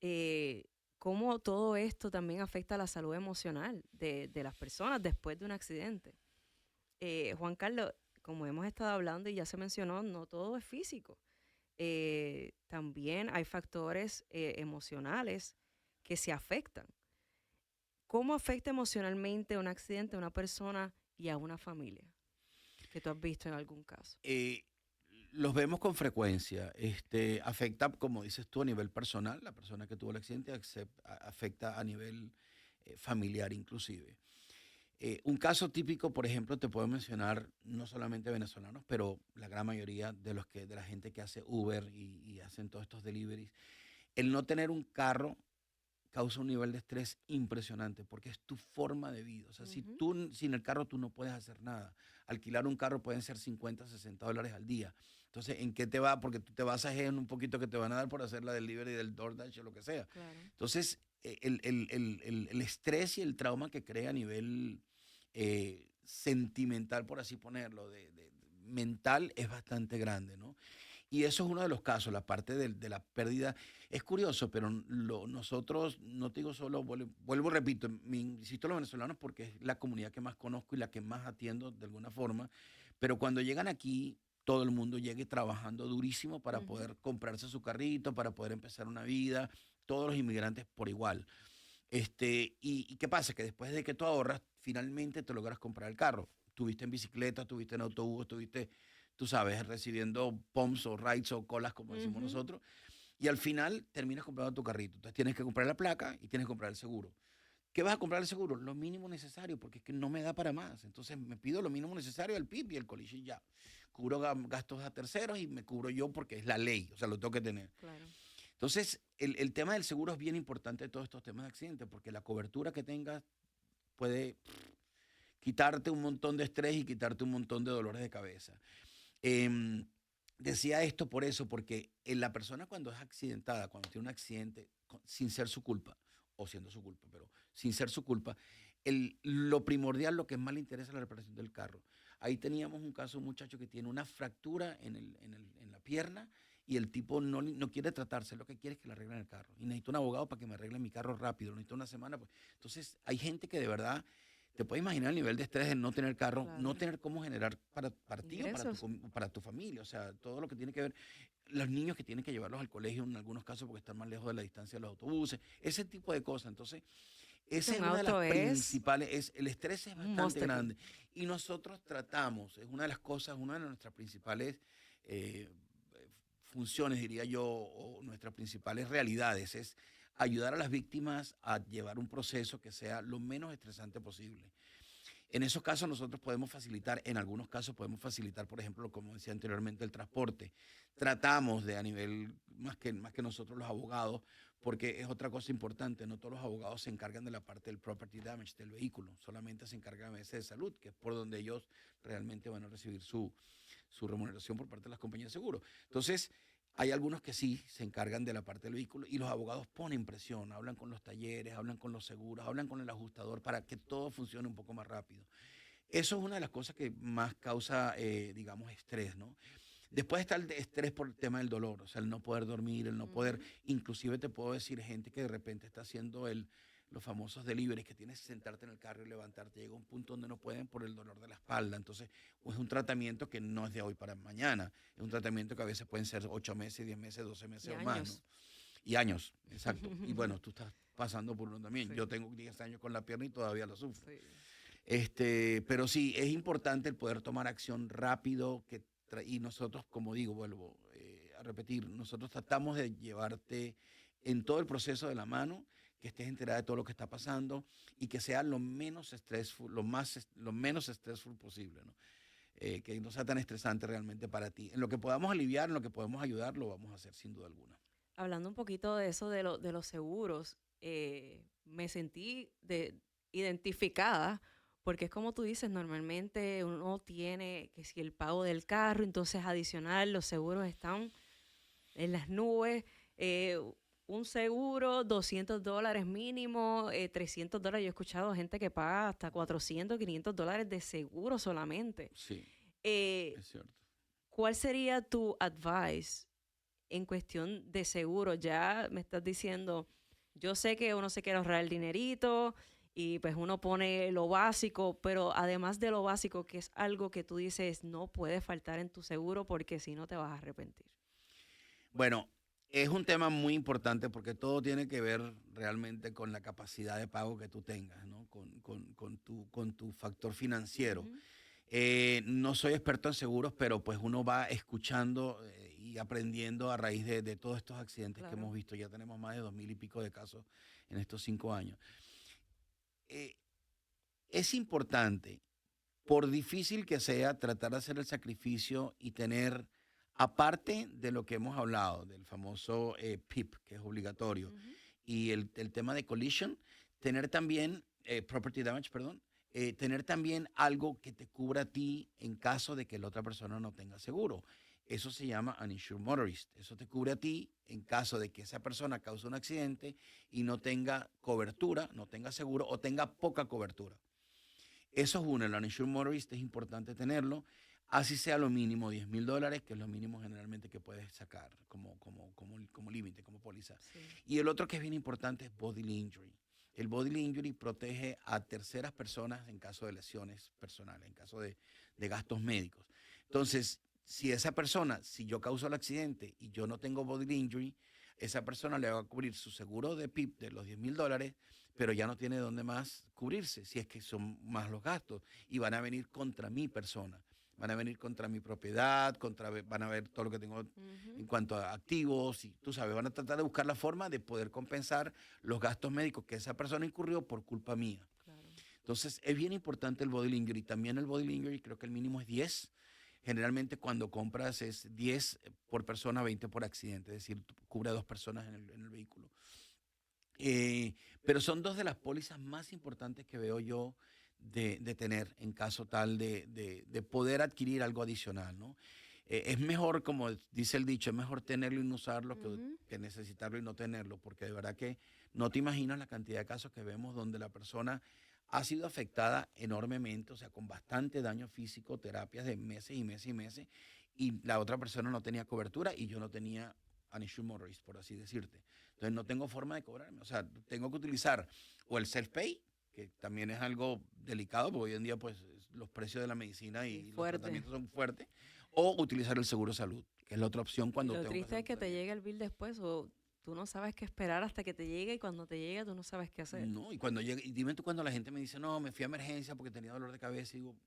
eh, cómo todo esto también afecta a la salud emocional de las personas después de un accidente. Juan Carlos, como hemos estado hablando y ya se mencionó, no todo es físico. También hay factores emocionales que se afectan. ¿Cómo afecta emocionalmente un accidente a una persona y a una familia que tú has visto en algún caso? Eh, los vemos con frecuencia. Afecta, como dices tú, a nivel personal, la persona que tuvo el accidente afecta a nivel familiar inclusive. Un caso típico, por ejemplo, te puedo mencionar no solamente venezolanos, pero la gran mayoría de la gente que hace Uber y hacen todos estos deliveries. El no tener un carro causa un nivel de estrés impresionante porque es tu forma de vida. O sea, Ujú. sin el carro tú no puedes hacer nada. Alquilar un carro pueden ser 50, $60 al día. Entonces, ¿en qué te va? Porque tú te vas a en un poquito que te van a dar por hacer la delivery del DoorDash o lo que sea. Claro. Entonces, el estrés y el trauma que crea a nivel sentimental, por así ponerlo, mental, es bastante grande, ¿no? Y eso es uno de los casos, la parte de la pérdida. Es curioso, pero nosotros, no te digo solo, vuelvo y repito, insisto los venezolanos porque es la comunidad que más conozco y la que más atiendo de alguna forma, pero cuando llegan aquí, todo el mundo llegue trabajando durísimo para Ujú. poder comprarse su carrito, para poder empezar una vida, todos los inmigrantes por igual. ¿Y qué pasa? Que después de que tú ahorras, finalmente te logras comprar el carro. Tuviste en bicicleta, tuviste en autobús, tuviste, tú sabes, recibiendo pumps o rides o colas, como decimos Ujú. nosotros, y al final terminas comprando tu carrito. Entonces tienes que comprar la placa y tienes que comprar el seguro. ¿Qué vas a comprar el seguro? Lo mínimo necesario, porque es que no me da para más. Entonces me pido lo mínimo necesario, el PIB y el collision y ya. Cubro gastos a terceros y me cubro yo porque es la ley, o sea, lo tengo que tener. Claro. Entonces, el tema del seguro es bien importante de todos estos temas de accidentes, porque la cobertura que tengas puede quitarte un montón de estrés y quitarte un montón de dolores de cabeza. Em, Decía esto por eso, porque la persona cuando es accidentada, cuando tiene un accidente, sin ser su culpa, o siendo su culpa, pero sin ser su culpa, lo primordial, lo que más le interesa es la reparación del carro. Ahí teníamos un caso, un muchacho que tiene una fractura en la pierna y el tipo no quiere tratarse, lo que quiere es que le arreglen el carro. Y necesito un abogado para que me arregle mi carro rápido, necesito una semana. Pues. Entonces, hay gente que de verdad te puedes imaginar el nivel de estrés de no tener carro, no Claro. tener cómo generar para ti o Ingresos. para tu familia. O sea, todo lo que tiene que ver, los niños que tienen que llevarlos al colegio en algunos casos porque están más lejos de la distancia de los autobuses, ese tipo de cosas. Entonces, Es que esa es un una de las auto es principales, el estrés es un bastante monstruo. grande. Y nosotros tratamos, es una de las cosas, una de nuestras principales eh, funciones, diría yo, o nuestras principales realidades, es ayudar a las víctimas a llevar un proceso que sea lo menos estresante posible. En esos casos nosotros podemos facilitar, en algunos casos podemos facilitar, por ejemplo, como decía anteriormente, el transporte. Tratamos de a nivel, más que nosotros los abogados, porque es otra cosa importante, no todos los abogados se encargan de la parte del property damage del vehículo, solamente se encargan a veces de salud, que es por donde ellos realmente van a recibir su remuneración por parte de las compañías de seguro. Entonces, hay algunos que sí se encargan de la parte del vehículo y los abogados ponen presión, hablan con los talleres, hablan con los seguros, hablan con el ajustador para que todo funcione un poco más rápido. Eso es una de las cosas que más causa, digamos, estrés, ¿no? Después está el estrés por el tema del dolor, o sea, el no poder dormir, el no poder, Ujú. inclusive te puedo decir gente que de repente está haciendo los famosos deliveries, que tienes que sentarte en el carro y levantarte, llega un punto donde no pueden por el dolor de la espalda, entonces es un tratamiento que no es de hoy para mañana, es un tratamiento que a veces pueden ser 8 meses, 10 meses, 12 meses Y o más, ¿no? años. Y años, exacto. Y bueno, tú estás pasando por uno también. Yo Sí, tengo 10 años con la pierna y todavía lo sufro. sí. Pero sí, es importante el poder tomar acción rápido y nosotros, como digo, vuelvo a repetir, nosotros tratamos de llevarte en todo el proceso de la mano, que estés enterada de todo lo que está pasando y que sea lo menos stressful, lo menos stressful posible, ¿no? Que no sea tan estresante realmente para ti. En lo que podamos aliviar, en lo que podemos ayudar, lo vamos a hacer sin duda alguna. Hablando un poquito de eso de los seguros, me sentí identificada, porque es como tú dices, normalmente uno tiene que si el pago del carro, entonces adicional, los seguros están en las nubes. eh, un seguro, $200 mínimo, $300. Yo he escuchado gente que paga hasta $400, $500 de seguro solamente. Sí, Eh, es cierto. ¿Cuál sería tu advice en cuestión de seguro? Ya me estás diciendo, yo sé que uno se quiere ahorrar el dinerito y pues uno pone lo básico, pero además de lo básico, que es algo que tú dices no puede faltar en tu seguro porque si no te vas a arrepentir. Bueno, es un tema muy importante porque todo tiene que ver realmente con la capacidad de pago que tú tengas, ¿no? Con tu factor financiero. Ujú. No soy experto en seguros, pero pues uno va escuchando y aprendiendo a raíz de todos estos accidentes que Claro. hemos visto. Ya tenemos más de 2000 y pico de casos en estos 5 años. Eh, es importante, por difícil que sea, tratar de hacer el sacrificio y tener, aparte de lo que hemos hablado, del famoso PIP, que es obligatorio, Ujú. y el tema de collision, tener también, property damage, perdón, tener también algo que te cubra a ti en caso de que la otra persona no tenga seguro. Eso se llama uninsured motorist. Eso te cubre a ti en caso de que esa persona cause un accidente y no tenga cobertura, no tenga seguro o tenga poca cobertura. Eso es uno, el uninsured motorist es importante tenerlo, así sea lo mínimo, $10,000, que es lo mínimo generalmente que puedes sacar como límite, como póliza. Sí. Y el otro que es bien importante es bodily injury. El bodily injury protege a terceras personas en caso de lesiones personales, en caso de gastos médicos. Entonces, si yo causo el accidente y yo no tengo bodily injury, esa persona le va a cubrir su seguro de PIP de los $10,000, pero ya no tiene dónde más cubrirse, si es que son más los gastos, y van a venir contra mi persona, van a venir contra mi propiedad, van a ver todo lo que tengo Ujú. en cuanto a activos, y tú sabes, van a tratar de buscar la forma de poder compensar los gastos médicos que esa persona incurrió por culpa mía. Claro. Entonces, es bien importante el body injury. También el body injury, creo que el mínimo es 10. Generalmente cuando compras es 10 por persona, 20 por accidente, es decir, cubre a 2 personas en el vehículo. Pero son dos de las pólizas más importantes que veo yo de tener en caso tal de poder adquirir algo adicional, ¿no? Es mejor, como dice el dicho, es mejor tenerlo y no usarlo Ujú. que necesitarlo y no tenerlo, porque de verdad que no te imaginas la cantidad de casos que vemos donde la persona ha sido afectada enormemente, o sea, con bastante daño físico, terapias de meses y meses y meses, y la otra persona no tenía cobertura y yo no tenía uninsured motorist, por así decirte. Entonces no tengo forma de cobrarme. O sea, tengo que utilizar o el self-pay, que también es algo delicado, porque hoy en día pues los precios de la medicina Y y los fuerte. tratamientos son fuertes, o utilizar el seguro salud, que es la otra opción Y cuando lo tengo que triste hacer es un que te tratamiento. llega el bill después o tú no sabes qué esperar hasta que te llegue y cuando te llega tú no sabes qué hacer. No, y cuando llega, y dime tú cuando la gente me dice, no, me fui a emergencia porque tenía dolor de cabeza, y digo,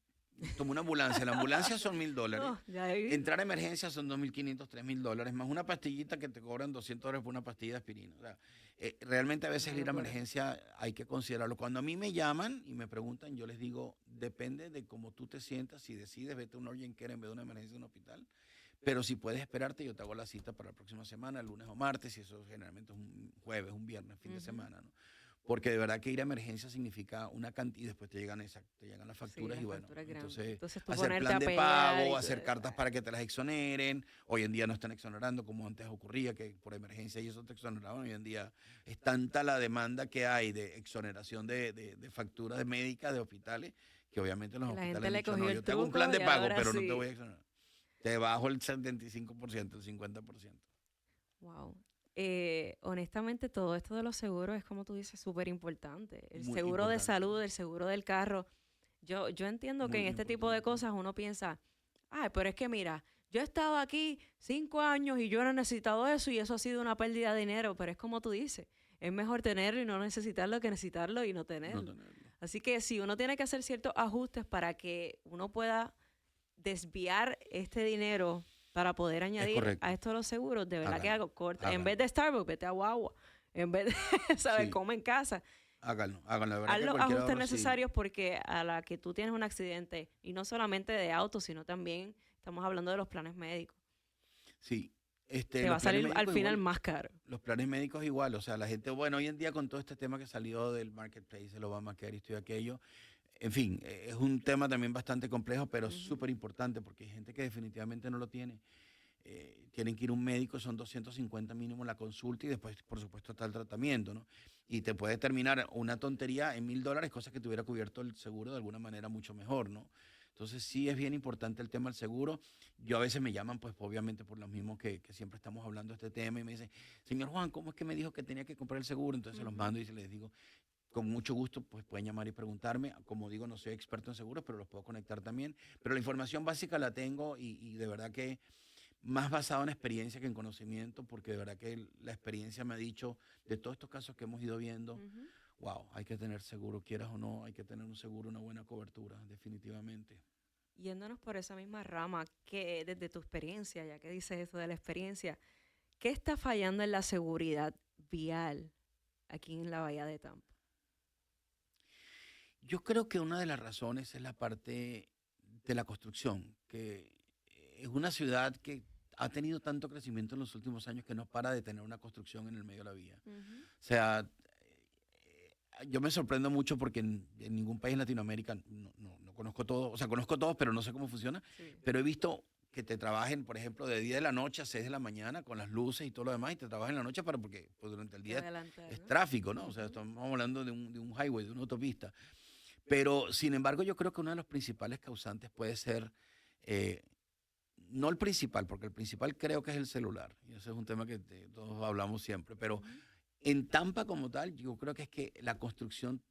Toma una ambulancia. La ambulancia son $1,000. No, ya ahí. Entrar a emergencia son $2,500, $3,000, más una pastillita que te cobran $200 por una pastilla de aspirina. O sea, realmente a veces Una ir a locura. emergencia hay que considerarlo. Cuando a mí me llaman y me preguntan, yo les digo, depende de cómo tú te sientas. Si decides, vete a un urgent care en vez de una emergencia en un hospital. Pero si puedes esperarte, yo te hago la cita para la próxima semana, el lunes o martes, y eso generalmente es un jueves, un viernes, fin de Ujú. semana, ¿no? Porque de verdad que ir a emergencia significa una cantidad y después te llegan las Sí, facturas la y bueno, factura es grande. entonces Entonces tú hacer ponerte plan a de pelear pago, y todo. hacer cartas para que te las exoneren. Hoy en día no están exonerando como antes ocurría, que por emergencia y eso te exoneraban. Hoy en día es tanta la demanda que hay de exoneración de facturas de médicas de hospitales que obviamente los Que la hospitales gente han le dicho, cogió no, el yo te hago un truco plan y de pago, ahora pero no te sí. voy a exonerar. Te bajo el 75%, el 50%. Wow. Honestamente, todo esto de los seguros es, como tú dices, súper importante. El Muy seguro de importante, salud, el seguro del carro. Yo entiendo que muy en este tipo de importante. cosas uno piensa, ay, pero es que mira, yo he estado aquí 5 años y yo no he necesitado eso y eso ha sido una pérdida de dinero, pero es como tú dices, es mejor tenerlo y no necesitarlo que necesitarlo y no No tenerlo. tenerlo. Así que si uno tiene que hacer ciertos ajustes para que uno pueda desviar este dinero para poder Es añadir a correcto. esto de los seguros, de verdad que Háganlo, hago corte. En vez háganlo. de Starbucks, vete a Guagua. En vez de, ¿sabes? Sí, Come en casa. háganlo, háganlo. La verdad Haz que los cualquier ajustes ahorro sí, necesarios porque a la que tú tienes un accidente, y no solamente de auto, sino también estamos hablando de los planes médicos, sí. te va Los a planes salir al médicos final igual, más caro. los planes médicos igual. O sea, la gente, bueno, hoy en día con todo este tema que salió del marketplace, el Obamacare y esto y aquello, en fin, es un tema también bastante complejo, pero Ujú. súper importante porque hay gente que definitivamente no lo tiene. Tienen que ir a un médico, son 250 mínimo la consulta y después, por supuesto, está el tratamiento, ¿no? Y te puede terminar una tontería en $1,000, cosa que te hubiera cubierto el seguro de alguna manera mucho mejor, ¿no? Entonces sí es bien importante el tema del seguro. Yo a veces me llaman, pues obviamente por lo mismo que siempre estamos hablando de este tema y me dicen, señor Juan, ¿cómo es que me dijo que tenía que comprar el seguro? Entonces se los Ujú. mando y se les digo, con mucho gusto, pues pueden llamar y preguntarme. Como digo, no soy experto en seguros, pero los puedo conectar también. Pero la información básica la tengo y de verdad que más basado en experiencia que en conocimiento, porque de verdad que la experiencia me ha dicho de todos estos casos que hemos ido viendo, Ujú. wow, hay que tener seguro, quieras o no, hay que tener un seguro, una buena cobertura, definitivamente. Yéndonos por esa misma rama, que desde tu experiencia, ya que dices eso de la experiencia, ¿qué está fallando en la seguridad vial aquí en la Bahía de Tampa? Yo creo que una de las razones es la parte de la construcción, que es una ciudad que ha tenido tanto crecimiento en los últimos años que no para de tener una construcción en el medio de la vía. Ujú. O sea, yo me sorprendo mucho porque en ningún país en Latinoamérica no conozco todo, o sea, conozco todos, pero no sé cómo funciona, Sí. pero he visto que te trabajen, por ejemplo, de 10 de la noche a 6 de la mañana con las luces y todo lo demás, y te trabajan en la noche para porque pues, durante el Que día adelantar, es ¿no? tráfico, ¿no? O sea, Ujú. estamos hablando de un highway, de una autopista. Pero, sin embargo, yo creo que uno de los principales causantes puede ser, eh, no el principal, porque el principal creo que es el celular, y ese es un tema que todos hablamos siempre, pero Ujú. en Tampa como tal, yo creo que es que la construcción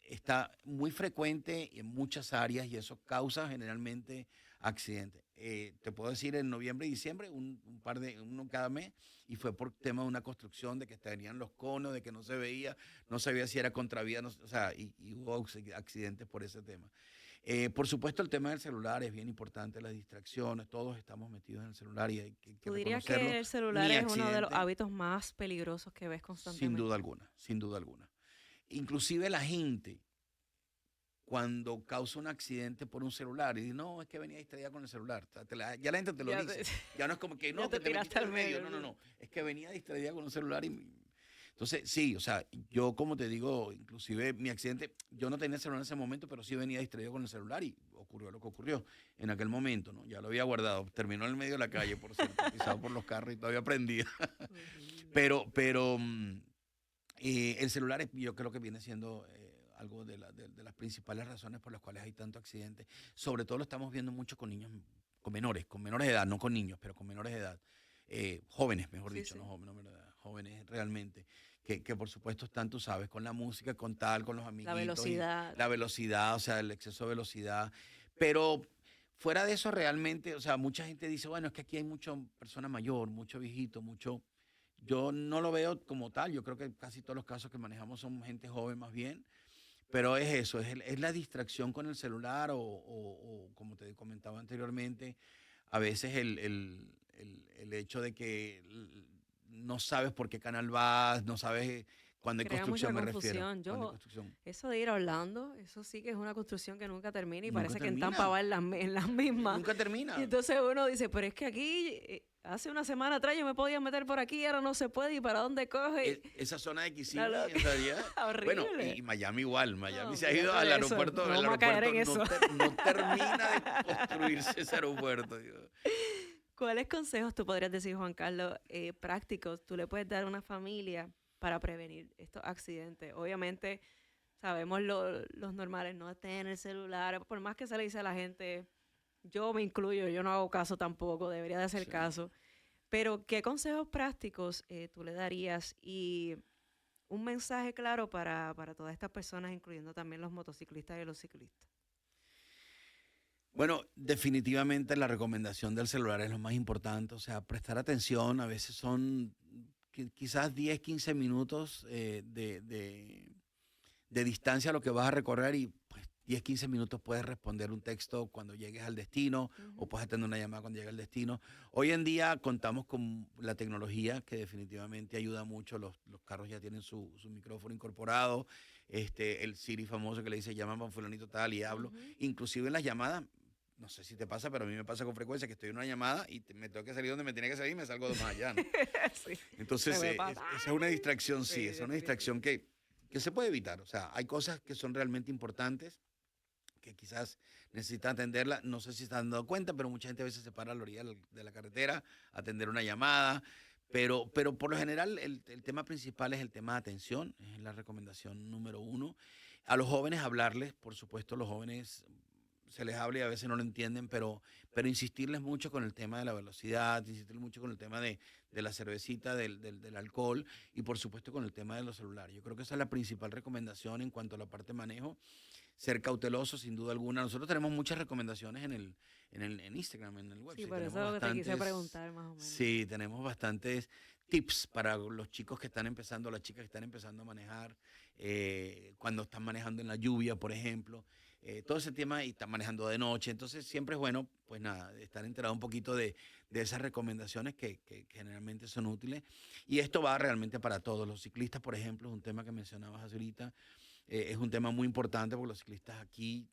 está muy frecuente en muchas áreas y eso causa generalmente accidentes. Te puedo decir en noviembre y diciembre, un par de, uno cada mes, y fue por tema de una construcción, de que tenían los conos, de que no se veía si era contravía, o sea, y hubo accidentes por ese tema. Por supuesto, el tema del celular es bien importante, las distracciones, todos estamos metidos en el celular y hay que ¿Tú dirías reconocerlo. que el celular Mi es uno de los accidente, hábitos más peligrosos que ves sin duda constantemente? alguna, sin duda alguna. Inclusive la gente cuando causa un accidente por un celular y dice, no, es que venía distraída con el celular. O sea, ya la gente te lo Ya te, dice. Ya no es como que, ya no, te que te tiraste metiste en al el medio. medio, No, no, sí. no. Es que venía distraída con un celular y... Entonces, sí, o sea, yo como te digo, inclusive mi accidente, yo no tenía el celular en ese momento, pero sí venía distraído con el celular y ocurrió lo que ocurrió en aquel momento, ¿no? Ya lo había guardado. Terminó en el medio de la calle, por cierto, pisado por los carros y todavía prendía. Horrible. Pero el celular yo creo que viene siendo algo de las principales razones por las cuales hay tanto accidente. Sobre todo lo estamos viendo mucho con niños, con menores de edad, no con niños, pero con menores de edad. Jóvenes, mejor Sí, dicho, no sí. jóvenes, no menores de edad, jóvenes realmente, que por supuesto están, tú sabes, con la música, con tal, con los La amiguitos y velocidad. la velocidad, o sea, el exceso de velocidad. Pero fuera de eso realmente, o sea, mucha gente dice, bueno, es que aquí hay mucha persona mayor, mucho viejito, mucho... Yo no lo veo como tal, yo creo que casi todos los casos que manejamos son gente joven más bien, pero es eso, es la distracción con el celular o como te comentaba anteriormente, a veces el hecho de que no sabes por qué canal vas, no sabes cuando hay Crea mucha construcción me refiero, confusión. cuando hay Yo, construcción. eso de ir a Orlando, eso sí que es una construcción que nunca termina y Nunca parece que en Tampa termina, va en las mismas. nunca Y termina. entonces uno dice, pero es que aquí, hace una semana atrás yo me podía meter por aquí, ahora no se puede, ¿y para dónde coge? Esa zona de Una Kissimmee, loca. en realidad, bueno, y Horrible. Miami igual, No, Miami se ha ido olvídate al de eso. aeropuerto, No el vamos a caer aeropuerto en eso. no termina de construirse ese aeropuerto. Dios. ¿Cuáles consejos tú podrías decir, Juan Carlos, prácticos, tú le puedes dar a una familia para prevenir estos accidentes? Obviamente, sabemos los normales, no tener el celular, por más que se le dice a la gente, yo me incluyo, yo no hago caso tampoco, debería de hacer Sí. caso. Pero, ¿qué consejos prácticos tú le darías? Y un mensaje claro para todas estas personas, incluyendo también los motociclistas y los ciclistas. Bueno, definitivamente la recomendación del celular es lo más importante, o sea, prestar atención, a veces son quizás 10, 15 minutos de distancia a lo que vas a recorrer y pues 10, 15 minutos puedes responder un texto cuando llegues al destino o Ujú. puedes atender una llamada cuando llegue al destino. Hoy en día contamos con la tecnología que definitivamente ayuda mucho. Los carros ya tienen su micrófono incorporado, el Siri famoso que le dice llama a fulanito tal y hablo. Ujú. Inclusive en las llamadas, no sé si te pasa, pero a mí me pasa con frecuencia que estoy en una llamada y me tengo que salir donde me tiene que salir y me salgo de más allá, ¿no? Sí, Entonces, se me pasa. esa es una distracción, Sí, sí, esa es una distracción definitivo. que se puede evitar. O sea, hay cosas que son realmente importantes que quizás necesitan atenderla. No sé si se están dando cuenta, pero mucha gente a veces se para a la orilla de la carretera a atender una llamada. Pero por lo general el tema principal es el tema de atención, es la recomendación número uno. A los jóvenes hablarles, por supuesto, los jóvenes se les habla y a veces no lo entienden, pero insistirles mucho con el tema de la velocidad, insistirles mucho con el tema de la cervecita, del alcohol y por supuesto con el tema de los celulares. Yo creo que esa es la principal recomendación en cuanto a la parte de manejo. Ser cauteloso, sin duda alguna. Nosotros tenemos muchas recomendaciones en Instagram, en el Sí, website. por Tenemos eso te quise bastantes, preguntar más o menos. sí, tenemos bastantes tips para los chicos que están empezando, las chicas que están empezando a manejar, cuando están manejando en la lluvia, por ejemplo. Todo ese tema y están manejando de noche. Entonces siempre es bueno, pues nada, estar enterado un poquito de esas recomendaciones que generalmente son útiles. Y esto va realmente para todos. Los ciclistas, por ejemplo, es un tema que mencionabas hace ahorita. Es un tema muy importante porque los ciclistas aquí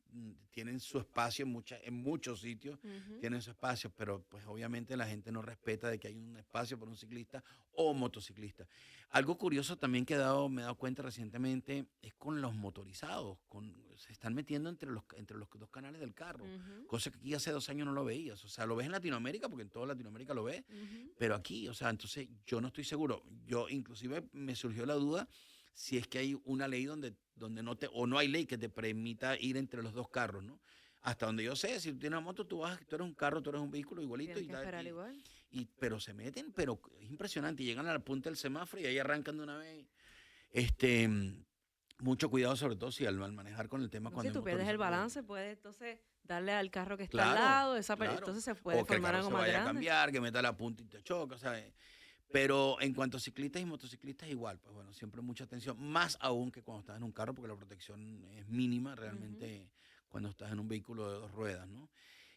tienen su espacio en muchos sitios, Ujú. tienen su espacio, pero pues obviamente la gente no respeta de que hay un espacio para un ciclista o motociclista. Algo curioso también que me he dado cuenta recientemente es con los motorizados, se están metiendo entre los dos canales del carro, Ujú. cosa que aquí hace 2 años no lo veías. O sea, lo ves en Latinoamérica, porque en toda Latinoamérica lo ves, Ujú. pero aquí, o sea, entonces yo no estoy seguro. Yo inclusive me surgió la duda si es que hay una ley donde o no hay ley que te permita ir entre los dos carros, ¿no? Hasta donde yo sé, si tú tienes una moto, tú eres un carro, tú eres un vehículo igualito, Tienes que esperar igual. pero se meten, pero es impresionante, llegan a la punta del semáforo y ahí arrancan de una vez. Este, mucho cuidado, sobre todo si al manejar con el tema No, si cuando es tú pierdes el motorizado. balance, puedes entonces darle al carro que está al Claro, lado, claro. entonces se puede O que el formar carro algo se más vaya a grande. cambiar, que meta la punta y te choca, ¿sabes? Pero en cuanto a ciclistas y motociclistas, igual, pues bueno, siempre mucha atención, más aún que cuando estás en un carro, porque la protección es mínima Ujú. realmente cuando estás en un vehículo de dos ruedas, ¿no?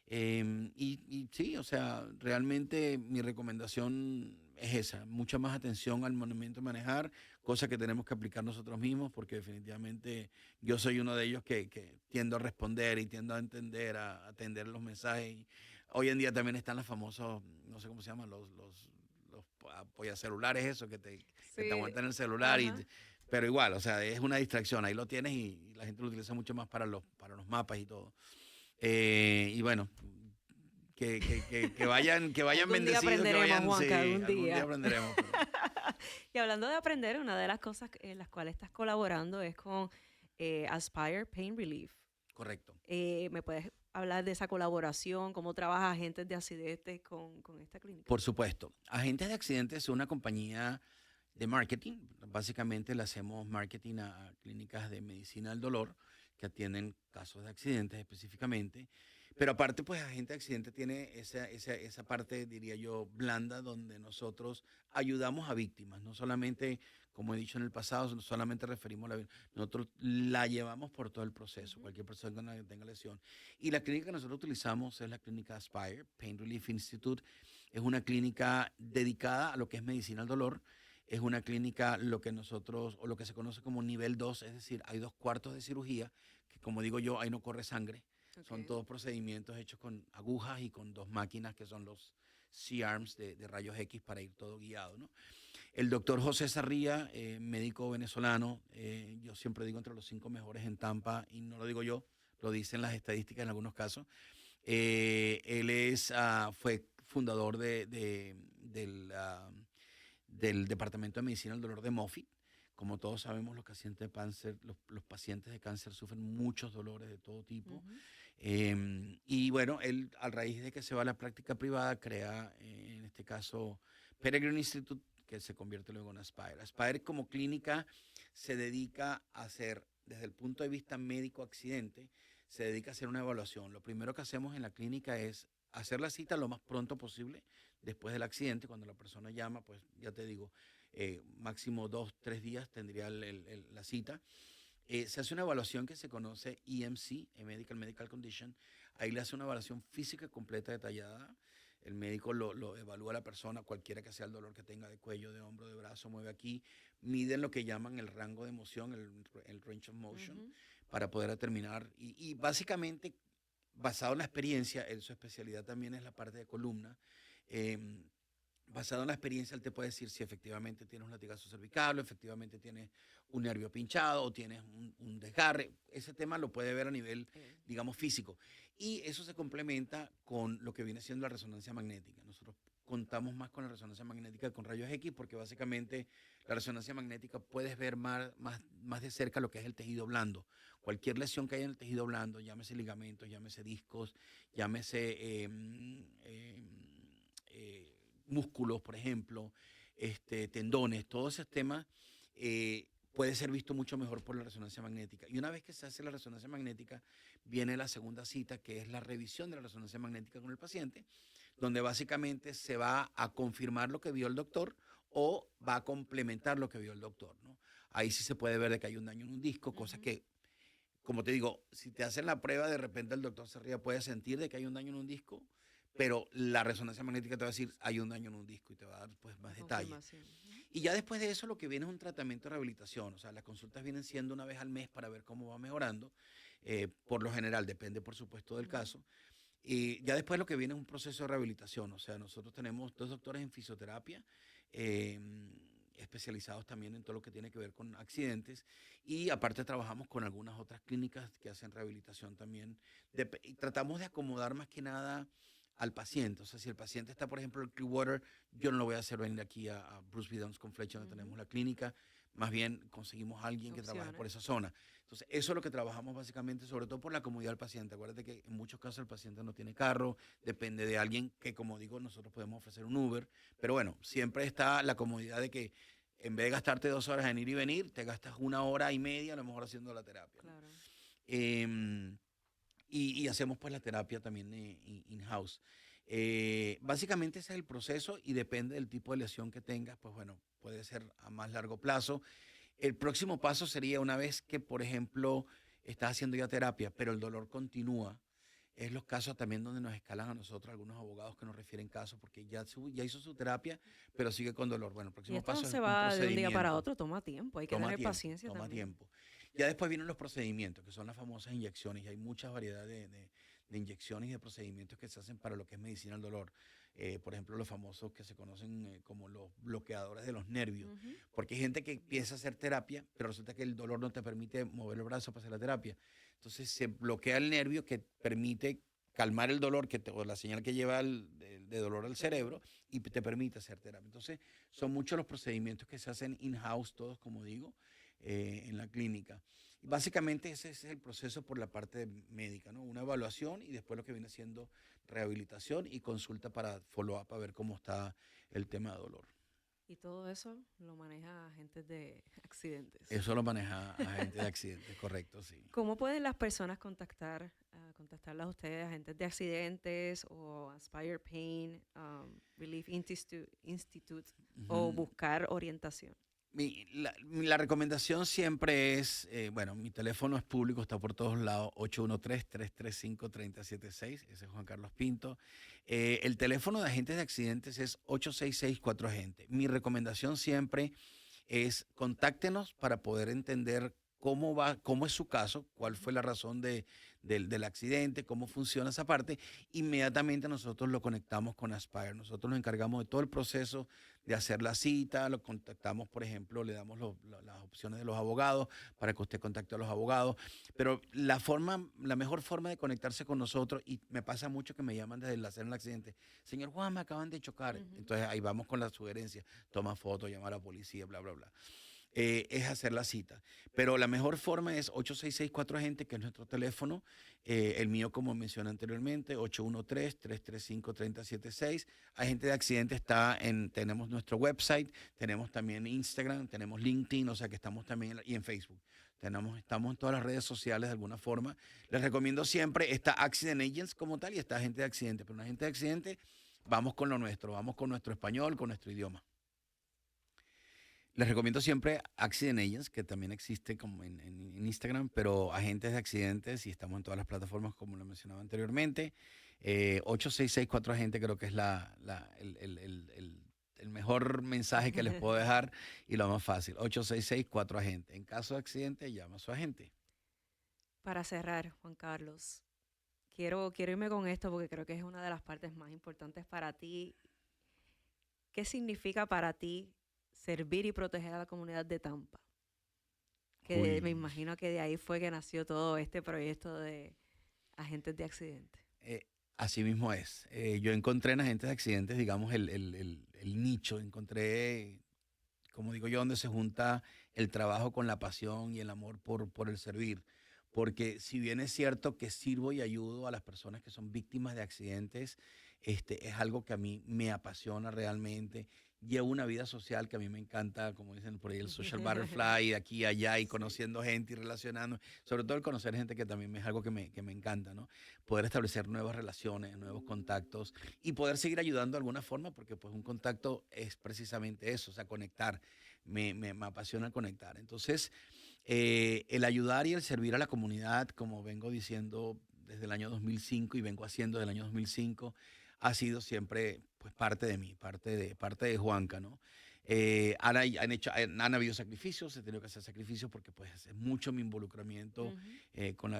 Y sí, o sea, realmente mi recomendación es esa, mucha más atención al momento de manejar, cosa que tenemos que aplicar nosotros mismos, porque definitivamente yo soy uno de ellos que tiendo a responder y tiendo a entender, a atender los mensajes. Y hoy en día también están los famosos, no sé cómo se llaman, los apoyacelulares, eso, que te Sí, aguantan el celular, ajá. pero igual, o sea, es una distracción, ahí lo tienes y la gente lo utiliza mucho más para los mapas y todo. Y bueno, que vayan Algún día bendecidos, que aprenderemos, vayan, Juanca, sí, algún algún día día. aprenderemos, pero Y hablando de aprender, una de las cosas en las cuales estás colaborando es con Aspire Pain Relief. correcto. ¿Me puedes hablar de esa colaboración? ¿Cómo trabaja agentes de accidentes con esta clínica? Por supuesto, Agentes de Accidentes es una compañía de marketing. Básicamente le hacemos marketing a clínicas de medicina del dolor que atienden casos de accidentes específicamente. Pero aparte, pues Agente de Accidente tiene esa parte, diría yo, blanda, donde nosotros ayudamos a víctimas, no solamente, como he dicho en el pasado, no solamente referimos a la nosotros la llevamos por todo el proceso, Ujú. cualquier persona que tenga lesión. Y la clínica que nosotros utilizamos es la clínica Aspire, Pain Relief Institute. Es una clínica dedicada a lo que es medicina al dolor. Es una clínica lo que nosotros, o lo que se conoce como nivel 2, es decir, hay 2 cuartos de cirugía, que como digo yo, ahí no corre sangre. Son Okay. todos procedimientos hechos con agujas y con 2 máquinas que son los C-arms de rayos X para ir todo guiado, ¿no? El doctor José Sarría, médico venezolano, yo siempre digo entre los 5 mejores en Tampa, y no lo digo yo, lo dicen las estadísticas en algunos casos. Fue fundador del Departamento de Medicina del Dolor de Moffitt. Como todos sabemos, los pacientes de cáncer sufren muchos dolores de todo tipo. Ujú. Y bueno, él a raíz de que se va a la práctica privada, crea en este caso Peregrine Institute, que se convierte luego en Aspire. Aspire como clínica se dedica a hacer, desde el punto de vista médico accidente, se dedica a hacer una evaluación. Lo primero que hacemos en la clínica es hacer la cita lo más pronto posible después del accidente. Cuando la persona llama, pues ya te digo, máximo 2, 3 días tendría la cita. Se hace una evaluación que se conoce EMC, Medical Condition. Ahí le hace una evaluación física completa, detallada. El médico lo evalúa a la persona, cualquiera que sea el dolor que tenga de cuello, de hombro, de brazo, mueve aquí. Miden lo que llaman el rango de moción, el range of motion, Ujú. para poder determinar. Y básicamente, basado en la experiencia, su especialidad también es la parte de columna. Eh, Basado en la experiencia, él te puede decir si efectivamente tienes un latigazo cervical, o efectivamente tienes un nervio pinchado, o tienes un desgarre. Ese tema lo puede ver a nivel, Okay. digamos, físico. Y eso se complementa con lo que viene siendo la resonancia magnética. Nosotros contamos más con la resonancia magnética que con rayos X, porque básicamente la resonancia magnética puedes ver más de cerca lo que es el tejido blando. Cualquier lesión que haya en el tejido blando, llámese ligamentos, llámese discos, llámese eh, músculos, por ejemplo, tendones, todos esos temas, puede ser visto mucho mejor por la resonancia magnética. Y una vez que se hace la resonancia magnética, viene la segunda cita, que es la revisión de la resonancia magnética con el paciente, donde básicamente se va a confirmar lo que vio el doctor o va a complementar lo que vio el doctor, ¿no? Ahí sí se puede ver de que hay un daño en un disco, cosa Ujú. que, como te digo, si te hacen la prueba, de repente el doctor Sarria puede sentir de que hay un daño en un disco, pero la resonancia magnética te va a decir hay un daño en un disco y te va a dar pues La más detalles. confirmación. Ujú. Y ya después de eso lo que viene es un tratamiento de rehabilitación, o sea, las consultas vienen siendo una vez al mes para ver cómo va mejorando, por lo general, depende por supuesto del Ujú. caso. Y ya después lo que viene es un proceso de rehabilitación, o sea, nosotros tenemos 2 doctores en fisioterapia, eh, especializados también en todo lo que tiene que ver con accidentes, y aparte trabajamos con algunas otras clínicas que hacen rehabilitación también, y tratamos de acomodar más que nada al paciente. O sea, si el paciente está, por ejemplo, en Clearwater, yo no lo voy a hacer venir aquí a Bruce B. Downs con Fletcher, donde Ujú. tenemos la clínica, más bien conseguimos a alguien que trabaje por Opciones. esa zona. Entonces, eso es lo que trabajamos básicamente, sobre todo por la comodidad del paciente. Acuérdate que en muchos casos el paciente no tiene carro, depende de alguien que, como digo, nosotros podemos ofrecer un Uber, pero bueno, siempre está la comodidad de que en vez de gastarte 2 horas en ir y venir, te gastas 1 hora y media a lo mejor haciendo la terapia, ¿no? Claro. Em, y hacemos pues la terapia también in-house. Básicamente ese es el proceso y depende del tipo de lesión que tengas, pues bueno, puede ser a más largo plazo. El próximo paso sería una vez que, por ejemplo, estás haciendo ya terapia, pero el dolor continúa. Es los casos también donde nos escalan a nosotros algunos abogados que nos refieren casos porque ya hizo su terapia, pero sigue con dolor. Bueno, el Y próximo esto no paso es se un va de un día para procedimiento. otro, toma tiempo, hay que Toma tener tiempo, paciencia toma también. tiempo. Ya después vienen los procedimientos, que son las famosas inyecciones. Y hay muchas variedades de inyecciones y de procedimientos que se hacen para lo que es medicina del dolor. Por ejemplo, los famosos que se conocen como los bloqueadores de los nervios. Ujú. Porque hay gente que empieza a hacer terapia, pero resulta que el dolor no te permite mover el brazo para hacer la terapia. Entonces se bloquea el nervio que permite calmar el dolor o la señal que lleva de dolor al Cerebro. cerebro y te permite hacer terapia. Entonces son muchos los procedimientos que se hacen in-house, todos como digo, en la clínica. Y básicamente ese es el proceso por la parte médica, ¿no? Una evaluación y después lo que viene siendo rehabilitación y consulta para follow-up a ver cómo está el tema de dolor. Y todo eso lo maneja agentes de accidentes. Eso lo maneja agente de accidentes, correcto, sí. ¿Cómo pueden las personas contactarlas a ustedes, agentes de accidentes o Aspire Pain Relief Institute o Ujú. buscar orientación? La recomendación siempre es, bueno, mi teléfono es público, está por todos lados, 813-335-3076, ese es Juan Carlos Pinto. El teléfono de agentes de accidentes es 866-4 agentes. Mi recomendación siempre es contáctenos para poder entender cómo va, cómo es su caso, cuál Ujú. fue la razón del accidente, cómo funciona esa parte. Inmediatamente nosotros lo conectamos con Aspire. Nosotros nos encargamos de todo el proceso de hacer la cita, lo contactamos, por ejemplo, le damos las opciones de los abogados para que usted contacte a los abogados. Pero la mejor forma de conectarse con nosotros, y me pasa mucho que me llaman desde el hacer el accidente, señor Juan, me acaban de chocar. Ujú. Entonces ahí vamos con la sugerencia, toma foto, llama a la policía, bla, bla, bla. Es hacer la cita. Pero la mejor forma es 8664 agente, que es nuestro teléfono. El mío, como mencioné anteriormente, 813-335-3076. Agente de accidente tenemos nuestro website, tenemos también Instagram, tenemos LinkedIn, o sea que estamos también, y en Facebook. Estamos en todas las redes sociales de alguna forma. Les recomiendo siempre, está Accident Agents como tal y está agente de accidente. Pero un agente de accidente, vamos con lo nuestro, vamos con nuestro español, con nuestro idioma. Les recomiendo siempre Accident Agents, que también existe como en Instagram, pero agentes de accidentes y estamos en todas las plataformas como lo mencionaba anteriormente. 8664 agente creo que es el mejor mensaje que les puedo dejar y lo más fácil. 8664 agente. En caso de accidente, llama a su agente. Para cerrar, Juan Carlos, quiero irme con esto porque creo que es una de las partes más importantes para ti. ¿Qué significa para ti servir y proteger a la comunidad de Tampa? Me Uy, imagino que de ahí fue que nació todo este proyecto de agentes de accidentes. así mismo es. Yo encontré en agentes de accidentes, digamos, el nicho. Encontré, como digo yo, donde se junta el trabajo con la pasión y el amor por el servir. Porque si bien es cierto que sirvo y ayudo a las personas que son víctimas de accidentes, es algo que a mí me apasiona realmente. Llevo una vida social que a mí me encanta, como dicen por ahí, el social butterfly, de aquí a allá y Sí. conociendo gente y relacionando. Sobre todo el conocer gente que también es algo que me encanta, ¿no? Poder establecer nuevas relaciones, nuevos contactos y poder seguir ayudando de alguna forma, porque pues un contacto es precisamente eso, o sea, conectar me apasiona conectar. Entonces, el ayudar y el servir a la comunidad, como vengo diciendo desde el año 2005 y vengo haciendo desde el año 2005, ha sido siempre pues, parte de mí, parte de Juanca, ¿no? Han habido sacrificios, he tenido que hacer sacrificios porque pues es mucho mi involucramiento Ujú. con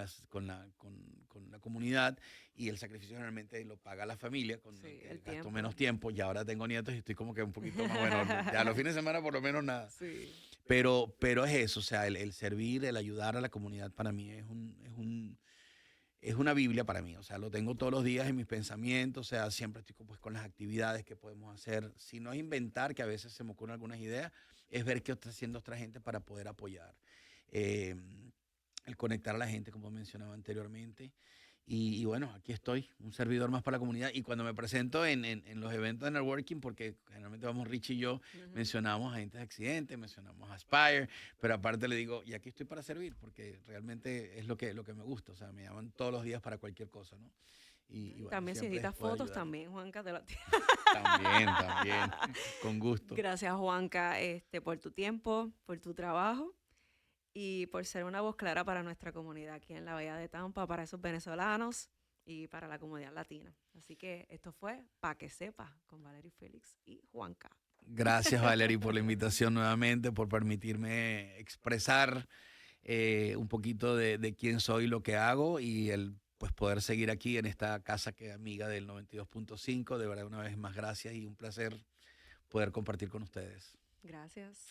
la comunidad y el sacrificio generalmente lo paga la familia, con el Sí, que el gasto tiempo. menos tiempo y ahora tengo nietos y estoy como que un poquito más, bueno, ya los fines de semana por lo menos nada. Sí. Pero es eso, o sea, el servir, el ayudar a la comunidad para mí es una Biblia para mí, o sea, lo tengo todos los días en mis pensamientos, o sea, siempre estoy pues, con las actividades que podemos hacer. Si no es inventar, que a veces se me ocurren algunas ideas, es ver qué está haciendo otra gente para poder apoyar. Eh, el conectar a la gente, como mencionaba anteriormente. Y bueno, aquí estoy, un servidor más para la comunidad. Y cuando me presento en los eventos de networking, porque generalmente vamos Rich y yo, Ujú. mencionamos agentes de accidentes, mencionamos Aspire, pero aparte le digo, y aquí estoy para servir, porque realmente es lo que me gusta. O sea, me llaman todos los días para cualquier cosa, ¿no? Y bueno, También si siempre es necesitas poder fotos, ayudar. también, Juanca, te lo También, con gusto. Gracias, Juanca, por tu tiempo, por tu trabajo y por ser una voz clara para nuestra comunidad aquí en la Bahía de Tampa, para esos venezolanos y para la comunidad latina. Así que esto fue Pa' que sepa con Valerie Félix y Juanca. Gracias, Valerie, por la invitación nuevamente, por permitirme expresar un poquito de quién soy, lo que hago y el pues poder seguir aquí en esta casa que es amiga del 92.5. De verdad, una vez más, gracias y un placer poder compartir con ustedes. Gracias.